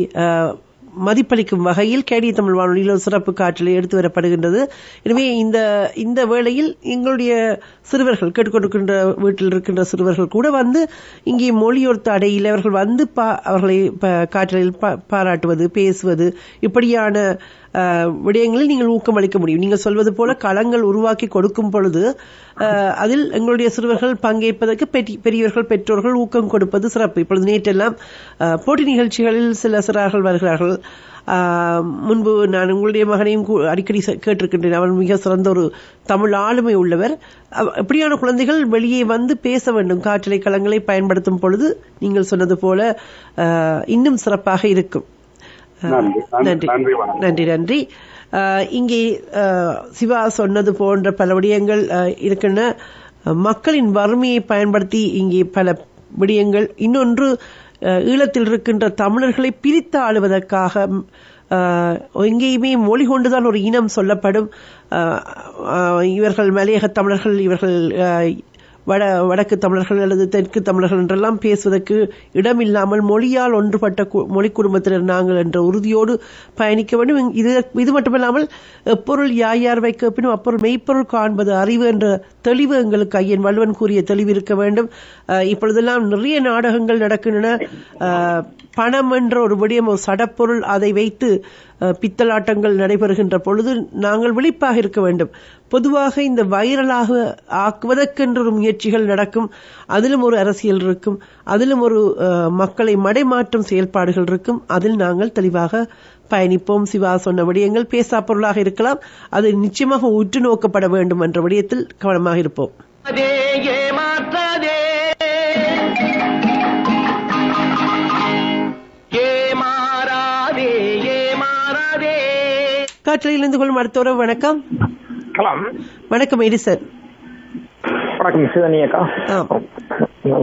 மதிப்பளிக்கும் வகையில் கேடிய தமிழ் வானொலியில் ஒரு சிறப்பு காற்றலை எடுத்து வரப்படுகின்றது. எனவே இந்த வேளையில் எங்களுடைய சிறுவர்கள் கேட்டுக்கொண்டிருக்கின்ற வீட்டில் இருக்கின்ற சிறுவர்கள் கூட இங்கே மொழியோர்த்த அடையில் அவர்கள் அவர்களை காற்றலில் பாராட்டுவது, பேசுவது, இப்படியான விடயங்களில் நீங்கள் ஊக்கமளிக்க முடியும். நீங்கள் சொல்வது போல களங்கள் உருவாக்கி கொடுக்கும் பொழுது அதில் எங்களுடைய சிறுவர்கள் பங்கேற்பதற்கு பெரியவர்கள் பெற்றோர்கள் ஊக்கம் கொடுப்பது சிறப்பு. இப்பொழுது நேற்றெல்லாம் போட்டி நிகழ்ச்சிகளில் சில சிறார்கள் வருகிறார்கள். முன்பு நான் உங்களுடைய மகனையும் அடிக்கடி கேட்டிருக்கின்றேன். அவர் மிக சிறந்த ஒரு தமிழ் ஆளுமை உள்ளவர். இப்படியான குழந்தைகள் வெளியே பேச வேண்டும். காற்றலை களங்களை பயன்படுத்தும் பொழுது நீங்கள் சொன்னது போல இன்னும் சிறப்பாக இருக்கும். நன்றி நன்றி நன்றி. இங்கே சிவா சொன்னது போன்ற பல விடயங்கள் இருக்கின்றன. மக்களின் வறுமையை பயன்படுத்தி இங்கே பல விடயங்கள். இன்னொன்று, ஈழத்தில் இருக்கின்ற தமிழர்களை பிரித்து ஆளுவதற்காக எங்கேயுமே மொழி கொண்டுதான் ஒரு இனம் சொல்லப்படும். இவர்கள் மலையக தமிழர்கள், இவர்கள் வடக்கு தமிழர்கள் அல்லது தெற்கு தமிழர்கள் என்றெல்லாம் பேசுவதற்கு இடமில்லாமல் மொழியால் ஒன்றுபட்ட மொழி குடும்பத்தினர் நாங்கள் என்ற உறுதியோடு பயணிக்க வேண்டும். இது மட்டுமில்லாமல் எப்பொருள் யார் வைக்க பின்னும் அப்பொருள் மெய்ப்பொருள் காண்பது அறிவு என்ற தெளிவு எங்களுக்கு ஐயன் வள்ளுவன் கூறிய தெளிவு இருக்க வேண்டும். இப்பொழுதெல்லாம் நிறைய நாடகங்கள் நடக்கின்றன. பணம் என்ற ஒரு விடயம், ஒரு சடப்பொருள், அதை வைத்து பித்தலாட்டங்கள் நடைபெறுகின்ற பொழுது நாங்கள் விழிப்பாக இருக்க வேண்டும். பொதுவாக இந்த வைரலாக ஆக்குவதற்கென்ற ஒரு முயற்சிகள் நடக்கும். அதிலும் ஒரு அரசியல் இருக்கும், அதிலும் ஒரு மக்களை மடைமாற்றும் செயல்பாடுகள் இருக்கும். அதில் நாங்கள் தெளிவாக பயணிப்போம். சிவா சொன்ன விடயங்கள் பேசா பொருளாக இருக்கலாம், அது நிச்சயமாக உற்று நோக்கப்பட வேண்டும் என்ற விடயத்தில் கவனமாக இருப்போம். காற்றலில் இருந்து கொள்ளும் அடுத்த உறவு. வணக்கம். வணக்கம் எடிசன். வணக்கம் சிவனியக்கா.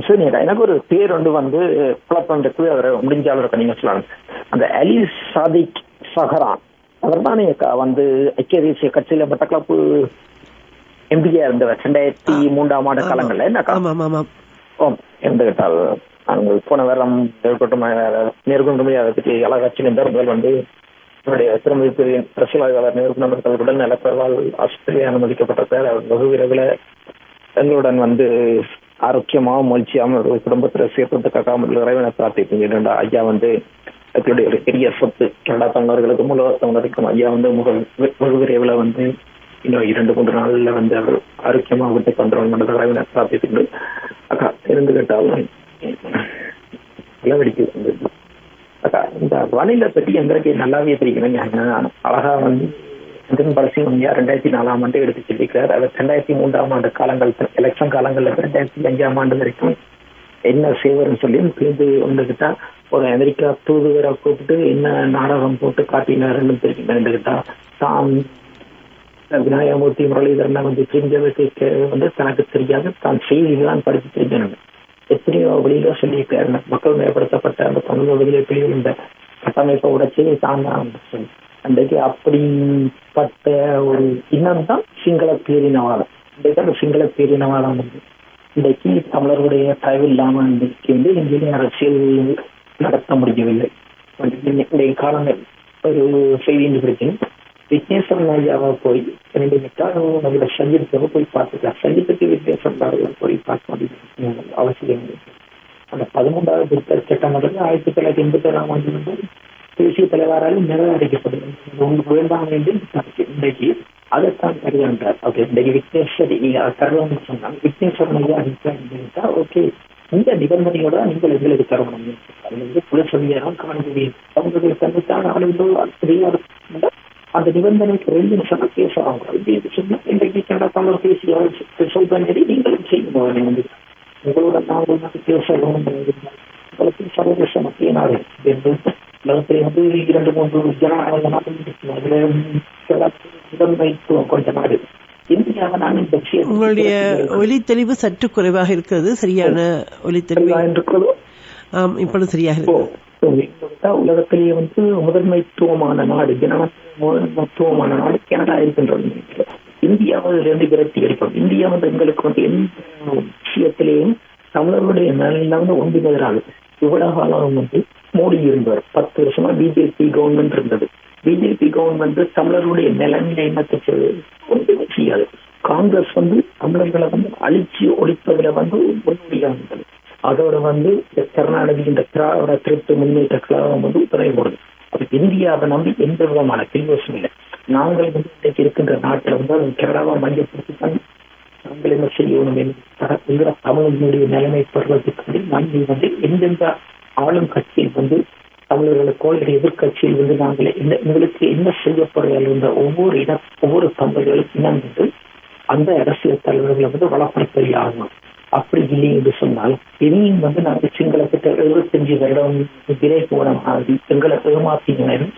சிவனியக்கா, எனக்கு ஒரு பேர் வந்து குழப்பம் இருக்கு, அவர் முடிஞ்சாலும் இருக்க. நீங்க சொல்லலாம், அந்த அலி சாதிக் சஹரான் அவர் தானே வந்து ஐக்கிய தேசிய கட்சியில மட்டக்களப்பு எம்பியா இருந்தவர் 2003ஆம் ஆண்டு காலங்கள்ல. என்னக்கா என்று கேட்டால், நாங்கள் போன வாரம் நேர்கொண்டு அதை பற்றி அழகாட்சி முதல் வந்து திருமதி அரசியலாளர் நேர்குணர்கள் உடல் நலப்பரவால் ஆஸ்திரேலியா அனுமதிக்கப்பட்ட சார். அவர் வெகு விரைவில் எங்களுடன் வந்து ஆரோக்கியமாகவும் மகிழ்ச்சியாகவும் ஒரு குடும்பத்தில் சேர்ப்பதற்காக இறைவனை பிரார்த்திக்கின்றேன். ஐயா வந்து எங்களுடைய ஒரு பெரிய சொத்து, கனடா தமிழர்களுக்கும் உலக தமிழருக்கும் ஐயா வந்து வெகு விரைவில் வந்து இன்னும் 2-3 நாளில் வந்து அவர் ஆரோக்கியமாக விட்டு கொண்டவங்க இறைவனை பிரார்த்திக்கிட்டு அக்கா இருந்து கேட்டாலும் இளவெடிக்கு வந்து அக்கா இந்த வானிலை பற்றி எங்களுக்கு நல்லாவே தெரியும். அழகா வந்து பரசிங் 2004ஆம் ஆண்டு எடுத்து சொல்லிக்கிறார். அவர் 2003ஆம் ஆண்டு காலங்கள் எலெக்ஷன் காலங்கள்ல 2005ஆம் ஆண்டு வரைக்கும் என்ன செய்வார்னு சொல்லி சேர்ந்து வந்துகிட்டா ஒரு அமெரிக்கா தூதுவரை கூப்பிட்டு என்ன நாடகம் போட்டு காட்டினாருன்னு தெரிஞ்சுக்கிட்டா தான் விநாயகமூர்த்தி முரளிதரனை வந்து தெரிஞ்சதுக்கு வந்து தனக்கு தெரியாது, தான் செய்திதான் படித்து தெரிஞ்சணும். எத்தனையோ வழியில சொல்லியிருக்காரு. மக்கள் மேம்படுத்தப்பட்ட அந்த தமிழ் வழியில பிரிவில் இந்த கட்டமைப்பை உடைச்சி தான் அன்றைக்கு அப்படிப்பட்ட ஒரு இனம் தான் சிங்கள பேரினவாதம். இன்றைக்கு அந்த சிங்கள பேரினவாதம் வந்து இன்றைக்கு தமிழர்களுடைய தயவு இல்லாம இன்றைக்கு வந்து இந்திய அரசியல் நடத்த முடியவில்லை. இன்றைய காலங்கள் ஒரு செய்தி பிடிக்கும். விக்னேஸ்வரன் ஐயாவை போய் 2 நம்மளோட சங்கீதத்தை போய் பார்த்துக்கலாம். சங்கீதத்துக்கு விக்னேஸ்வரன் போய் பார்க்க முடியும் அவசியம். அந்த 13வது திருத்தல் சட்டம் வந்து 1987ஆம் ஆண்டு வந்து தேசிய தலைவரால் நிராகரிக்கப்படும் வேண்டாம் என்று இன்றைக்கு அதைத்தான் கருதுகின்றார். ஓகே, இன்றைக்கு விக்னேஸ்வரி தருவம்னு சொன்னாங்க. விக்னேஸ்வரன் ஐயா இருந்தா ஓகே, இந்த நிபந்தனையோட நீங்கள் எங்களுக்கு தரணும் புலசொல்லியாரம் காணக்கூடிய அவங்களுடைய தன்னைத்தான் ஆளுநர் அந்த நிபந்தனைக்கு 2 நிமிஷம் பேசுறாங்க. சொன்னா இன்றைக்கு கனடா தமிழ் பேசிய சொல்றேன் நீங்களும் செய்யணும். உங்களோட நாங்கள் பேசணும். உங்களுக்கு சர்வதேச மத்திய நாடு உலகத்திலே வந்து 2-3 ஜனநாயக நாடு முதன்மைத்துவம் கொண்ட நாடு இந்தியாவை. நான் இந்த விஷயம் உங்களுடைய ஒலி தெளிவு சற்று குறைவாக இருக்கிறது. சரியான ஒலி தெளிவு இருக்கிறதோ? இப்பொழுது சரியாக இருக்கு. உலகத்திலேயே வந்து முதன்மைத்துவமான நாடு, ஜனநாயகத்துவமான நாடு கனடா இருக்கின்றது. இந்தியாவை 2 விரட்டி அடிப்போம். இந்தியா வந்து எங்களுக்கு வந்து எந்த விஷயத்திலேயும் தமிழர்களுடைய நலனில் வந்து ஒன்றுமெதிராக இவ்வளவு காலம் வந்து மோடி இருந்தார். 10 வருஷமா பிஜேபி கவர்மெண்ட் இருந்தது. பிஜேபி கவர்மெண்ட் தமிழர்களுடைய நலனில என்னத்தை ஒன்றுமே செய்யாது. காங்கிரஸ் வந்து தமிழர்களை வந்து அழிச்சு ஒழிப்பதில் வந்து முன்னுரியாக இருந்தது. அதோட வந்து கருணாநிதி இந்த திராவிட திருட்டு முன்னேற்ற கழகம் வந்து துணை போடுது. அதுக்கு இந்தியாவை நம்பி எந்த விதமான பிரியோசனம் இல்லை. நாங்கள் வந்து இன்றைக்கு இருக்கின்ற நாட்டில் வந்து அது கனடாவை மையப்படுத்தி நாங்கள் என்ன செய்யணும் என்கிற தமிழர்களுடைய நிலைமை பருவத்துக்கு நாங்கள் வந்து எந்தெந்த ஆளும் கட்சியில் வந்து தமிழர்களுக்கோ இல்லை எதிர்கட்சியில் வந்து நாங்கள் எங்களுக்கு என்ன செய்யப்படுவதில் இருந்த ஒவ்வொரு தமிழர்களும் இனம் வந்து அந்த அரசியல் தலைவர்களை வந்து வளப்படுத்தி ஆகணும். அப்படி இல்லை என்று சொன்னால் இனியும் வந்து நாங்கள் சிங்களத்திட்ட 75 வருடம் விலை போனம் ஆகி எங்களை ஏமாற்றினாலும்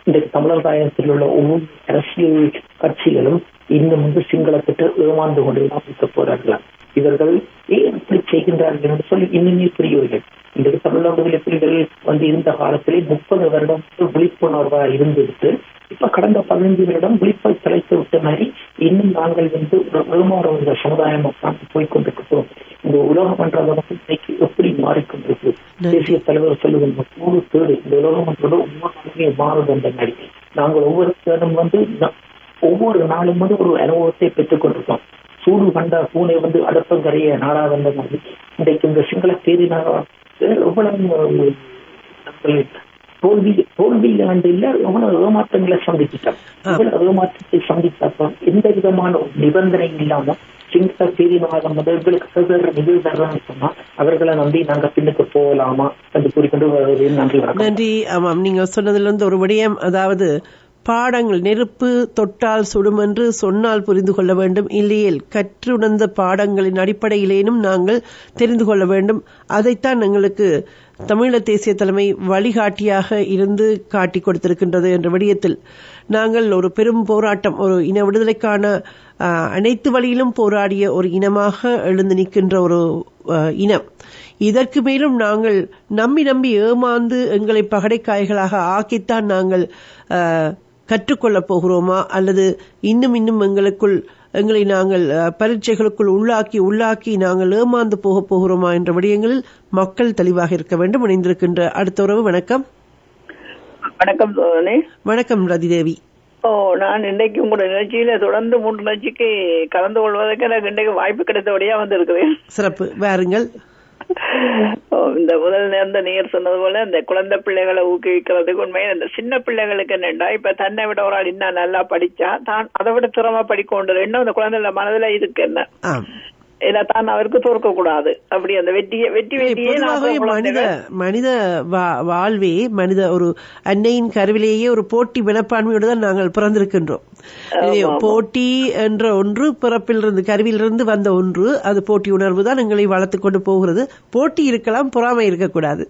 இந்த தமிழர் தாயத்தில் உள்ள ஒவ்வொரு அரசியல் கட்சிகளும் இன்னும் வந்து சிங்களத்திட்ட ஏமாந்து கொண்டு போறார்களாம். இவர்கள் ஏன் இப்படி செய்கின்றார்கள் என்று சொல்லி இன்னுமே புரியவில்லை. இந்த தமிழக புலிகள் வந்து இருந்த காலத்திலே 30 வருடம் விழிப்புணர்வா இருந்துவிட்டு இப்ப கடந்த 15 வருடம் விழிப்பை தலைத்து விட்ட மாதிரி இன்னும் நாங்கள் வந்து ஒரு ஏமாறுகிற சமுதாயமாக போய்கொண்டிருக்கிறோம். இந்த உலகம் என்றதை இன்னைக்கு எப்படி மாறிக்கொண்டிருக்கு? தேசிய தலைவர் சொல்லுவது ஒவ்வொரு தேடு இந்த உலகம் என்றோட ஒவ்வொரு நாளுமே மாறுது என்ற மாதிரி நாங்கள் ஒவ்வொரு தேடும் வந்து ஒவ்வொரு நாளும் வந்து ஒரு அனுபவத்தை பெற்றுக் கொண்டிருக்கோம். சூடு கண்ட பூனை வந்து அடுப்பங்கரைய நாடாத மாதிரி இன்றைக்கு இந்த சிங்கள தேதினால எவ்வளவு தோல்வி ஆண்டு இல்ல எவ்வளவு ஏமாற்றங்களை சந்திச்சிட்டோம். இவ்வளவு ஏமாற்றத்தை சந்தித்தப்ப எந்த விதமான ஒரு நிபந்தனை இல்லாம சிங்கள தேதினால வந்து எங்களுக்கு நிகழ்வு தர்றோம்னு சொன்னா அவர்களை நம்பி நாங்க பின்னுக்கு போகலாமா என்று கூறிக்கொண்டு நன்றி. நன்றி. ஆமாம், நீங்க சொன்னதுல இருந்து ஒரு விடயம், அதாவது பாடங்கள் நெருப்பு தொட்டால் சுடும் என்று சொன்னால் புரிந்து கொள்ள வேண்டும், இல்லையேல் கற்றுணர்ந்த பாடங்களின் அடிப்படையிலேனும் நாங்கள் தெரிந்து கொள்ள வேண்டும். அதைத்தான் எங்களுக்கு தமிழீழ தேசிய தலைமை வழிகாட்டியாக இருந்து காட்டி கொடுத்திருக்கின்றது என்ற விடயத்தில் நாங்கள் ஒரு பெரும் போராட்டம், ஒரு இன விடுதலைக்கான அனைத்து வழியிலும் போராடிய ஒரு இனமாக எழுந்து நிற்கின்ற ஒரு இனம். இதற்கு மேலும் நாங்கள் நம்பி ஏமாந்து எங்களை பகடைக்காய்களாக ஆக்கித்தான் நாங்கள் கற்றுக்கொள்ளப் போகிறோமா, அல்லது இன்னும் எங்களை நாங்கள் பரீட்சைகளுக்குள் உள்ளாக்கி நாங்கள் ஏமாந்து போகிறோமா என்ற விடயங்களில் மக்கள் தெளிவாக இருக்க வேண்டும். இணைந்திருக்கின்ற அடுத்த உறவு, வணக்கம். வணக்கம் சோதனை. வணக்கம் ரதிதேவி. நான் இன்றைக்கு உங்களோட நிகழ்ச்சியில தொடர்ந்து 3 நிகழ்ச்சிக்கு கலந்து கொள்வதற்கு எனக்கு இன்றைக்கு வாய்ப்பு கிடைத்தபடியா வந்திருக்கிறேன். சிறப்பு, வாருங்கள். இந்த முதல் நேர்ந்த நீர் சொன்னது போல இந்த குழந்தை பிள்ளைகளை ஊக்குவிக்கிறதுக்கு உண்மையில இந்த சின்ன பிள்ளைகளுக்கு என்னண்டா, இப்ப தன்னை விட ஒரு ஆள் இன்னும் நல்லா படிச்சா தான் அதை விட திறமா படிக்கொண்டு இன்னும் அந்த குழந்தைல மனதுல இதுக்கு என்ன இதை தான் அவருக்கு தோற்க கூடாது. அப்படி அந்த வெற்றியே மனித வாழ்வே மனித ஒரு அன்னையின் கருவிலேயே ஒரு போட்டி மனப்பான்மையோடு தான் நாங்கள் பிறந்திருக்கின்றோம். போட்டி என்ற ஒன்று பிறப்பிலிருந்து கருவிலிருந்து வந்த ஒன்று, அது போட்டி உணர்வு தான் எங்களை வளர்த்து கொண்டு போகிறது. போட்டி இருக்கலாம், பொறாமை இருக்கக்கூடாது.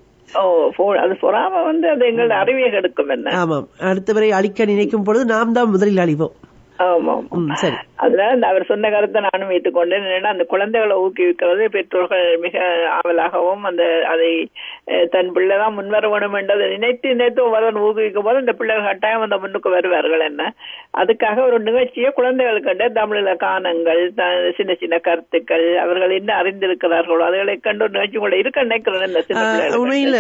அது பொறாமை வந்து அது எங்களோட அறிவியை எடுக்கும். என்ன ஆமாம், அடுத்தவரை அழிக்க நினைக்கும் பொழுது நாம் தான் முதலில் அழிவோம். அதுல அவர் சொன்ன கருத்தை நானும் வைத்துக் கொண்டேன். அந்த குழந்தைகளை ஊக்குவிக்கிறது பெற்றோர்கள் மிக ஆவலாகவும் அதை தன் பிள்ளைதான் முன்வர வேணும் என்றதை நினைத்து ஒவ்வொரு ஊக்குவிக்கும் போது இந்த பிள்ளைகள் கட்டாயம் அந்த முன்னுக்கு வருவார்கள். என்ன அதுக்காக ஒரு நிகழ்ச்சியை குழந்தைகளுக்கு தமிழில காணங்கள், சின்ன சின்ன கருத்துக்கள், அவர்கள் என்ன அறிந்திருக்கிறார்களோ அதுகளை கண்டு ஒரு நிகழ்ச்சி கூட இருக்க நினைக்கிறேன். உண்மையில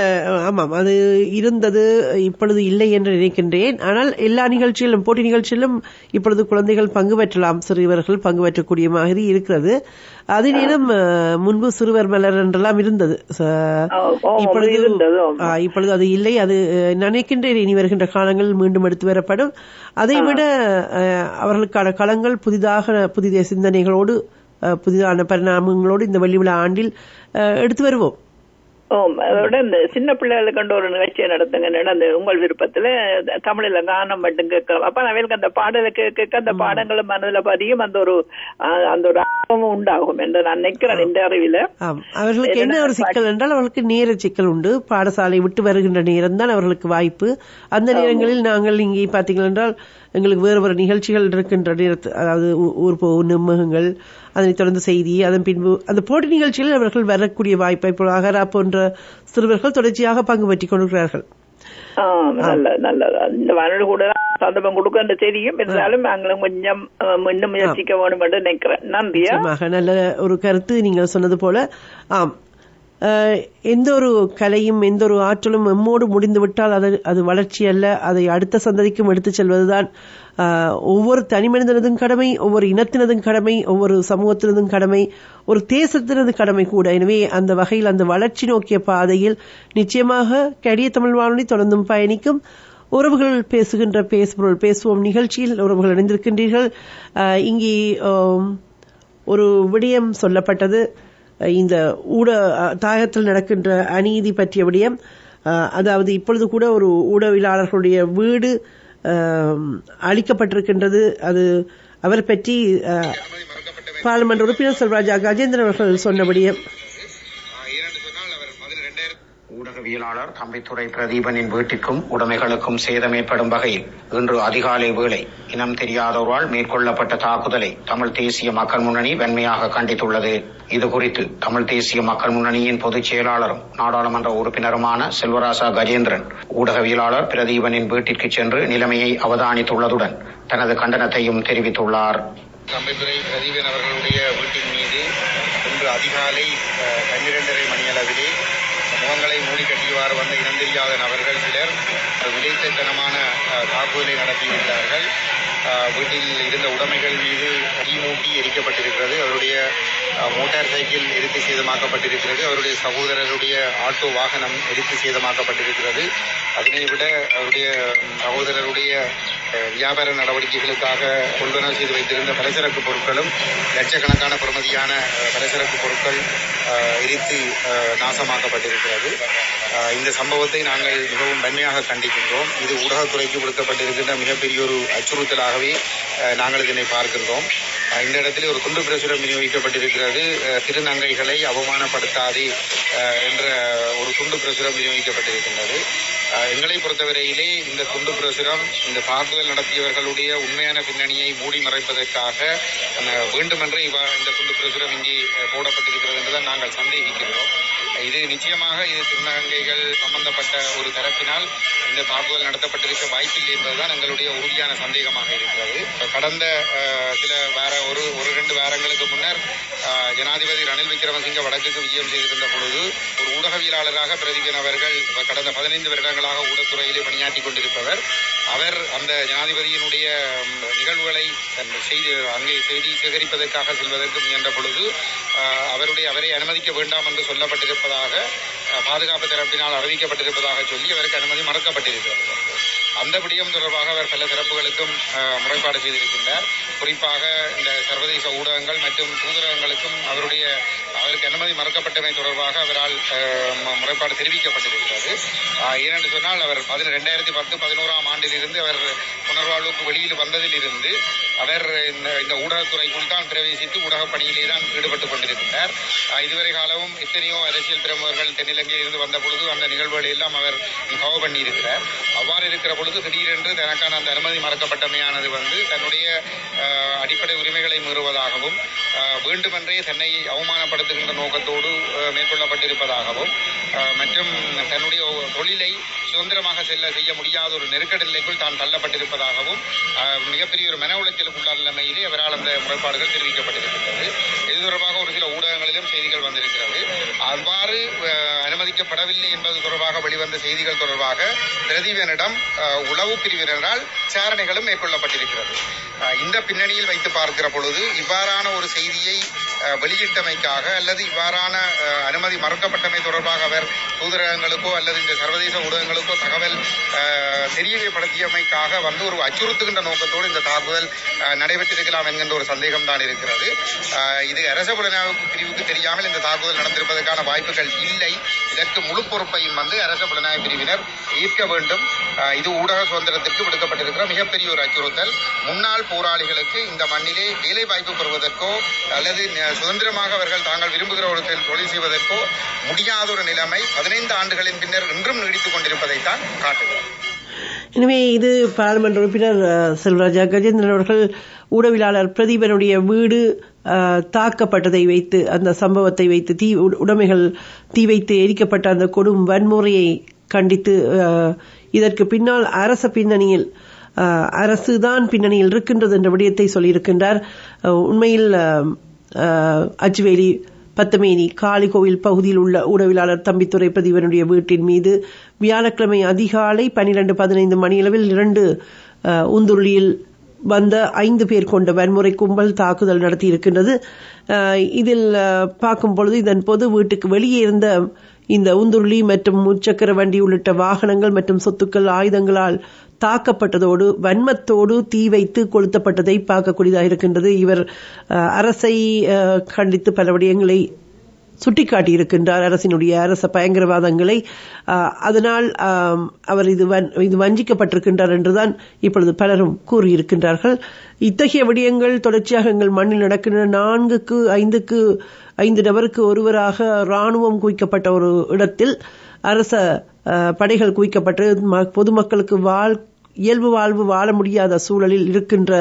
ஆமாம், அது இருந்தது, இப்பொழுது இல்லை என்று நினைக்கின்றேன். ஆனால் எல்லா நிகழ்ச்சியிலும், போட்டி நிகழ்ச்சியிலும் இப்பொழுது குழந்தைகள் பங்கு பெற்றலாம், சிறுவர்கள் பங்கு பெற்றக்கூடிய மாதிரி இருக்கிறது. அதே நேரம் முன்பு சிறுவர் மலர் என்றெல்லாம் இருந்தது. இப்பொழுது அது இல்லை. அது நினைக்கின்றேன் இனி வருகின்ற காலங்கள் மீண்டும் எடுத்து வரப்படும். அதைவிட அவர்களுக்கான களங்கள் புதிய சிந்தனைகளோடு புதிதான பரிணாமங்களோடு இந்த வெள்ளி விழா ஆண்டில் எடுத்து வருவோம். அதோட இந்த சின்ன பிள்ளைகளுக்கு கண்டு ஒரு நிகழ்ச்சியை நடத்துங்க. அந்த உங்கள் விருப்பத்துல தமிழில கானம் மட்டும் கேட்கலாம். அப்ப அவங்களுக்கு அந்த பாடலை கேட்க அந்த பாடங்களும் மனதில் பதியும், அந்த ஒரு ஆர்வமும் உண்டாகும் என்று நான் நினைக்கிறேன். இந்த அறிவில அவர்களுக்கு என்ன ஒரு சிக்கல் என்றால், அவர்களுக்கு நேர சிக்கல் உண்டு. பாடசாலை விட்டு வருகின்ற நேரம் தான் அவர்களுக்கு வாய்ப்பு. அந்த நேரங்களில் நாங்கள் இங்கே பார்த்தீங்கள் என்றால் எங்களுக்கு வேறு நிகழ்ச்சிகள் இருக்கின்ற நேரத்தில், அதாவது ஊர் நிம்மகங்கள், அதனைத் தொடர்ந்து செய்தி, அதன் பின்பு அந்த போட்டி நிகழ்ச்சிகளில் அவர்கள் வரக்கூடிய வாய்ப்பை இப்போ அகரா போன்ற சிறுவர்கள் தொடர்ச்சியாக பங்கு பெற்றுக் கொண்டிருக்கிறார்கள். இந்த வானொலி கூட சந்தர்ப்பம் கொடுக்க தெரியும், இருந்தாலும் நாங்களும் கொஞ்சம் இன்னும் முயற்சிக்க வேண்டும் என்று நினைக்கிறேன். நன்றியா. நல்ல ஒரு கருத்து நீங்கள் சொன்னது போல. ஆம், எந்த ஒரு கலையும் எந்த ஒரு ஆற்றலும் எம்மோடு முடிந்துவிட்டால் அது வளர்ச்சி அல்ல, அதை அடுத்த சந்ததிக்கும் எடுத்துச் செல்வதுதான் ஒவ்வொரு தனி மனிதனதும் கடமை, ஒவ்வொரு இனத்தினதும் கடமை, ஒவ்வொரு சமூகத்தினதும் கடமை, ஒரு தேசத்தினது கடமை கூட. எனவே அந்த வகையில் அந்த வளர்ச்சி நோக்கிய பாதையில் நிச்சயமாக கடிய தமிழ் வானொலி தொடர்ந்தும் பயணிக்கும். உறவுகள் பேசுகின்ற பேசுவோம் நிகழ்ச்சியில் உறவுகள் இணைந்திருக்கின்றீர்கள். இங்கே ஒரு விடயம் சொல்லப்பட்டது, இந்த தாயகத்தில் நடக்கின்ற அநீதி பற்றிய விடயம். அதாவது இப்பொழுது கூட ஒரு ஊடகவியலாளர்களுடைய வீடு அளிக்கப்பட்டிருக்கின்றது. அது அவர் பற்றி பார்லிமெண்ட் உறுப்பினர் செல்வராஜா கஜேந்திரன் அவர்கள் சொன்ன விடயம். ஊடகவியலாளர் தம்பித்துறை பிரதீபனின் வீட்டிற்கும் உடைமைகளுக்கும் சேதம் ஏற்படும் வகையில் இன்று அதிகாலை வேளை இனம் தெரியாதோரால் மேற்கொள்ளப்பட்ட தாக்குதலை தமிழ் தேசிய மக்கள் முன்னணி வன்மையாக கண்டித்துள்ளது. இதுகுறித்து தமிழ் தேசிய மக்கள் முன்னணியின் பொதுச் செயலாளரும் நாடாளுமன்ற உறுப்பினருமான செல்வராசா கஜேந்திரன் ஊடகவியலாளர் பிரதீபனின் வீட்டிற்கு சென்று நிலைமையை அவதானித்துள்ளதுடன் தனது கண்டனத்தையும் தெரிவித்துள்ளார். தம்பித்துரை பிரதீபன் அவர்களுடைய வீட்டின் மீது இன்று அதிகாலை 12:30 மணியளவிலே முகங்களை மூடி கட்டியவாறு வந்த இனம் தெரியாத நபர்கள் சிலர் விலைத்தனமான தாக்குதலை நடத்தியிருக்கிறார்கள். வீட்டில் இருந்த உடைமைகள் மீது தீமூட்டி எரிக்கப்பட்டிருக்கிறது. அவருடைய மோட்டார் சைக்கிள் எரித்து சேதமாக்கப்பட்டிருக்கிறது. அவருடைய சகோதரருடைய ஆட்டோ வாகனம் எரித்து சேதமாக்கப்பட்டிருக்கிறது. அதனை விட அவருடைய சகோதரருடைய வியாபார நடவடிக்கைகளுக்காக கொள்வனவு செய்து வைத்திருந்த பலசரக்கு பொருட்களும் லட்சக்கணக்கான பெறுமதியான பலசரக்கு பொருட்கள் எரித்து நாசமாக்கப்பட்டிருக்கிறது. இந்த சம்பவத்தை நாங்கள் மிகவும் வன்மையாக கண்டிக்கின்றோம். இது ஊடகத்துறைக்கு விடுக்கப்பட்டிருக்கின்ற மிகப்பெரிய ஒரு அச்சுறுத்தலாகவே நாங்கள் இதனை பார்க்கின்றோம். இந்த இடத்திலே ஒரு துண்டு பிரசுரம் விநியோகிக்கப்பட்டிருக்கிறது. திருநங்கைகளை அவமானப்படுத்தாதே என்ற ஒரு துண்டு பிரசுரம் விநியோகிக்கப்பட்டிருக்கின்றது. எங்களை பொறுத்தவரையிலே இந்த துண்டு பிரசுரம் இந்த தாக்குதல் நடத்தியவர்களுடைய உண்மையான பின்னணியை மூடி மறைப்பதற்காக வேண்டுமென்றே இந்த துண்டு பிரசுரம் இங்கே போடப்பட்டிருக்கிறது என்றுதான் நாங்கள் சந்தேகிக்கின்றோம். இது நிச்சயமாக இது திருநங்கைகள் சம்பந்தப்பட்ட ஒரு தரப்பினால் இந்த தாக்குதல் நடத்தப்பட்டிருக்க வாய்ப்பில்லை என்பதுதான் எங்களுடைய உறுதியான சந்தேகமாக இருக்கிறது. கடந்த சில ஒரு 2 வாரங்களுக்கு முன்னர் ஜனாதிபதி ரணில் விக்ரமசிங்க வடக்குக்கு விஜயம் செய்திருந்த பொழுது ஒரு ஊடகவியலாளராக பிரதீபன் அவர்கள் கடந்த 15 வருடங்களாக ஊடகத்துறையிலே பணியாற்றிக் கொண்டிருப்பவர். அவர் அந்த ஜனாதிபதியினுடைய நிகழ்வுகளை அங்கே செய்தி சேகரிப்பதற்காக செல்வதற்கு முயன்ற பொழுது அவரை அனுமதிக்க வேண்டாம் என்று சொல்லப்பட்டிருப்பதாக பாதுகாப்பு தரப்பினால் அறிவிக்கப்பட்டிருப்பதாக சொல்லி அவருக்கு அனுமதி மறுக்கப்பட்டிருக்கிறது. அந்த விடயம் தொடர்பாக அவர் பல தரப்புகளுக்கும் முறைப்பாடு செய்திருக்கின்றார். குறிப்பாக இந்த சர்வதேச ஊடகங்கள் மற்றும் தூதரகங்களுக்கும் அவருக்கு அனுமதி மறுக்கப்பட்டமை தொடர்பாக அவரால் முறைப்பாடு தெரிவிக்கப்பட்டிருக்கிறது. ஏனென்று சொன்னால் அவர் 2010-11ஆம் ஆண்டிலிருந்து அவர் புனர்வாழ்வுக்கு வெளியில் வந்ததிலிருந்து அவர் இந்த ஊடகத்துறைக்குள் தான் பிரவேசித்து ஊடகப் பணியிலே தான் ஈடுபட்டுக் கொண்டிருக்கிறார். இதுவரை காலமும் எத்தனையோ அரசியல் பிரமுகர்கள் தென்னிலங்கையில் இருந்து வந்த பொழுது அந்த நிகழ்வுகளை எல்லாம் அவர் கவர் பண்ணியிருக்கிறார். அவ்வாறு இருக்கிற பொழுது திடீரென்று தனக்கான அந்த அனுமதி மறக்கப்பட்டமையானது தன்னுடைய அடிப்படை உரிமைகளை மீறுவதாகவும் வேண்டுமென்றே தன்னை அவமானப்படுத்துகின்ற நோக்கத்தோடு மேற்கொள்ளப்பட்டிருப்பதாகவும் மற்றும் தன்னுடைய தொழிலை சுதந்திரமாக செய்ய முடியாத ஒரு நெருக்கடி நிலைக்குள் தான் தள்ளப்பட்டிருப்பதாகவும் மிகப்பெரிய ஒரு மன உளைச்சலுக்குள்ள நிலைமையிலே அவரால் அந்த முறைப்பாடுகள் தெரிவிக்கப்பட்டிருக்கிறது. இது தொடர்பாக ஒரு சில ஊடகங்களிலும் செய்திகள் வந்திருக்கிறது. அவ்வாறு அனுமதிக்கப்படவில்லை என்பது தொடர்பாக வெளிவந்த செய்திகள் தொடர்பாக பிரதீபனிடம் உளவு பிரிவினரால் விசாரணைகளும் மேற்கொள்ளப்பட்டிருக்கிறது. இந்த பின்னணியில் வைத்து பார்க்கிற பொழுது இவ்வாறான ஒரு செய்தியை வெளியிட்டமைக்காக அல்லது இவ்வாறான அனுமதி மறுக்கப்பட்டமை தொடர்பாக அவர் தூதரகங்களுக்கோ அல்லது இந்த சர்வதேச ஊடகங்களுக்கோ தகவல் தெரியப்படுத்தியமைக்காக ஒரு அச்சுறுத்துகின்ற நோக்கத்தோடு இந்த தாக்குதல் நடைபெற்றிருக்கலாம் என்கின்ற ஒரு சந்தேகம் தான் இருக்கிறது. இது அரச புலனாய்வு பிரிவுக்கு தெரியாமல் இந்த தாக்குதல் நடந்திருப்பதற்கான வாய்ப்புகள் இல்லை. இதற்கு முழு பொறுப்பையும் அரச புலனாய்வு பிரிவினர் ஏற்க வேண்டும். இது ஊடக சுதந்திரத்திற்கு விடுக்கப்பட்டிருக்கிற மிகப்பெரிய ஒரு அச்சுறுத்தல். முன்னாள் போராளிகளுக்கு இந்த மண்ணிலே வேலை வாய்ப்பு பெறுவதற்கோ அல்லது சுதந்திரமாக அவர்கள் தாங்கள் விரும்புகிற ஒரு தொழில் செய்வதற்கோ முடியாத ஒரு நிலைமை 15 ஆண்டுகளின் பின்னர் இன்றும் நீடித்துக் கொண்டிருப்பதைத்தான் காட்டுகிறது. எனவே இது பாராளுமன்ற உறுப்பினர் செல்வராஜா கஜேந்திரன் அவர்கள் ஊடகவியலாளர் பிரதீபனுடைய வீடு தாக்கப்பட்டதை வைத்து அந்த சம்பவத்தை வைத்து உடைமைகள் தீ வைத்து எரிக்கப்பட்ட அந்த கொடும் வன்முறையை கண்டித்து இதற்கு பின்னால் அரசுதான் பின்னணியில் இருக்கின்றது என்ற விடயத்தை சொல்லியிருக்கின்றார். உண்மையில் அச்சுவேலி பத்தமேனி காளிகோவில் பகுதியில் உள்ள ஊடகவியலாளர் தம்பித்துரை பிரதீபனுடைய வீட்டின் மீது வியாழக்கிழமை அதிகாலை 12:15 மணியளவில் 2 உந்துருளியில் வந்த 5 பேர் கொண்ட வன்முறை கும்பல் தாக்குதல் நடத்தியிருக்கின்றது. இதில் பார்க்கும் பொழுது இதன் போது வீட்டுக்கு வெளியே இருந்த இந்த உந்துருளி மற்றும் முச்சக்கர வண்டி உள்ளிட்ட வாகனங்கள் மற்றும் சொத்துக்கள் ஆயுதங்களால் தாக்கப்பட்டதோடு வன்மத்தோடு தீ வைத்து கொளுத்தப்பட்டதை பார்க்கக்கூடியதாக இருக்கின்றது. இவர் அரசை கண்டித்து பல விடயங்களை சுட்டிக்காட்டியிருக்கின்றார், அரச பயங்கரவாதங்களை. அதனால் அவர் இது வஞ்சிக்கப்பட்டிருக்கின்றார் என்றுதான் இப்பொழுது பலரும் கூறியிருக்கின்றார்கள். இத்தகைய விடயங்கள் தொடர்ச்சியாக எங்கள் மண்ணில் நடக்கின்ற 4-5 நபருக்கு ஒருவராக இராணுவம் குவிக்கப்பட்ட ஒரு இடத்தில் அரச படைகள் குவிக்கப்பட்டு பொதுமக்களுக்கு இயல்பு வாழ்வு வாழ முடியாத சூழலில் இருக்கின்ற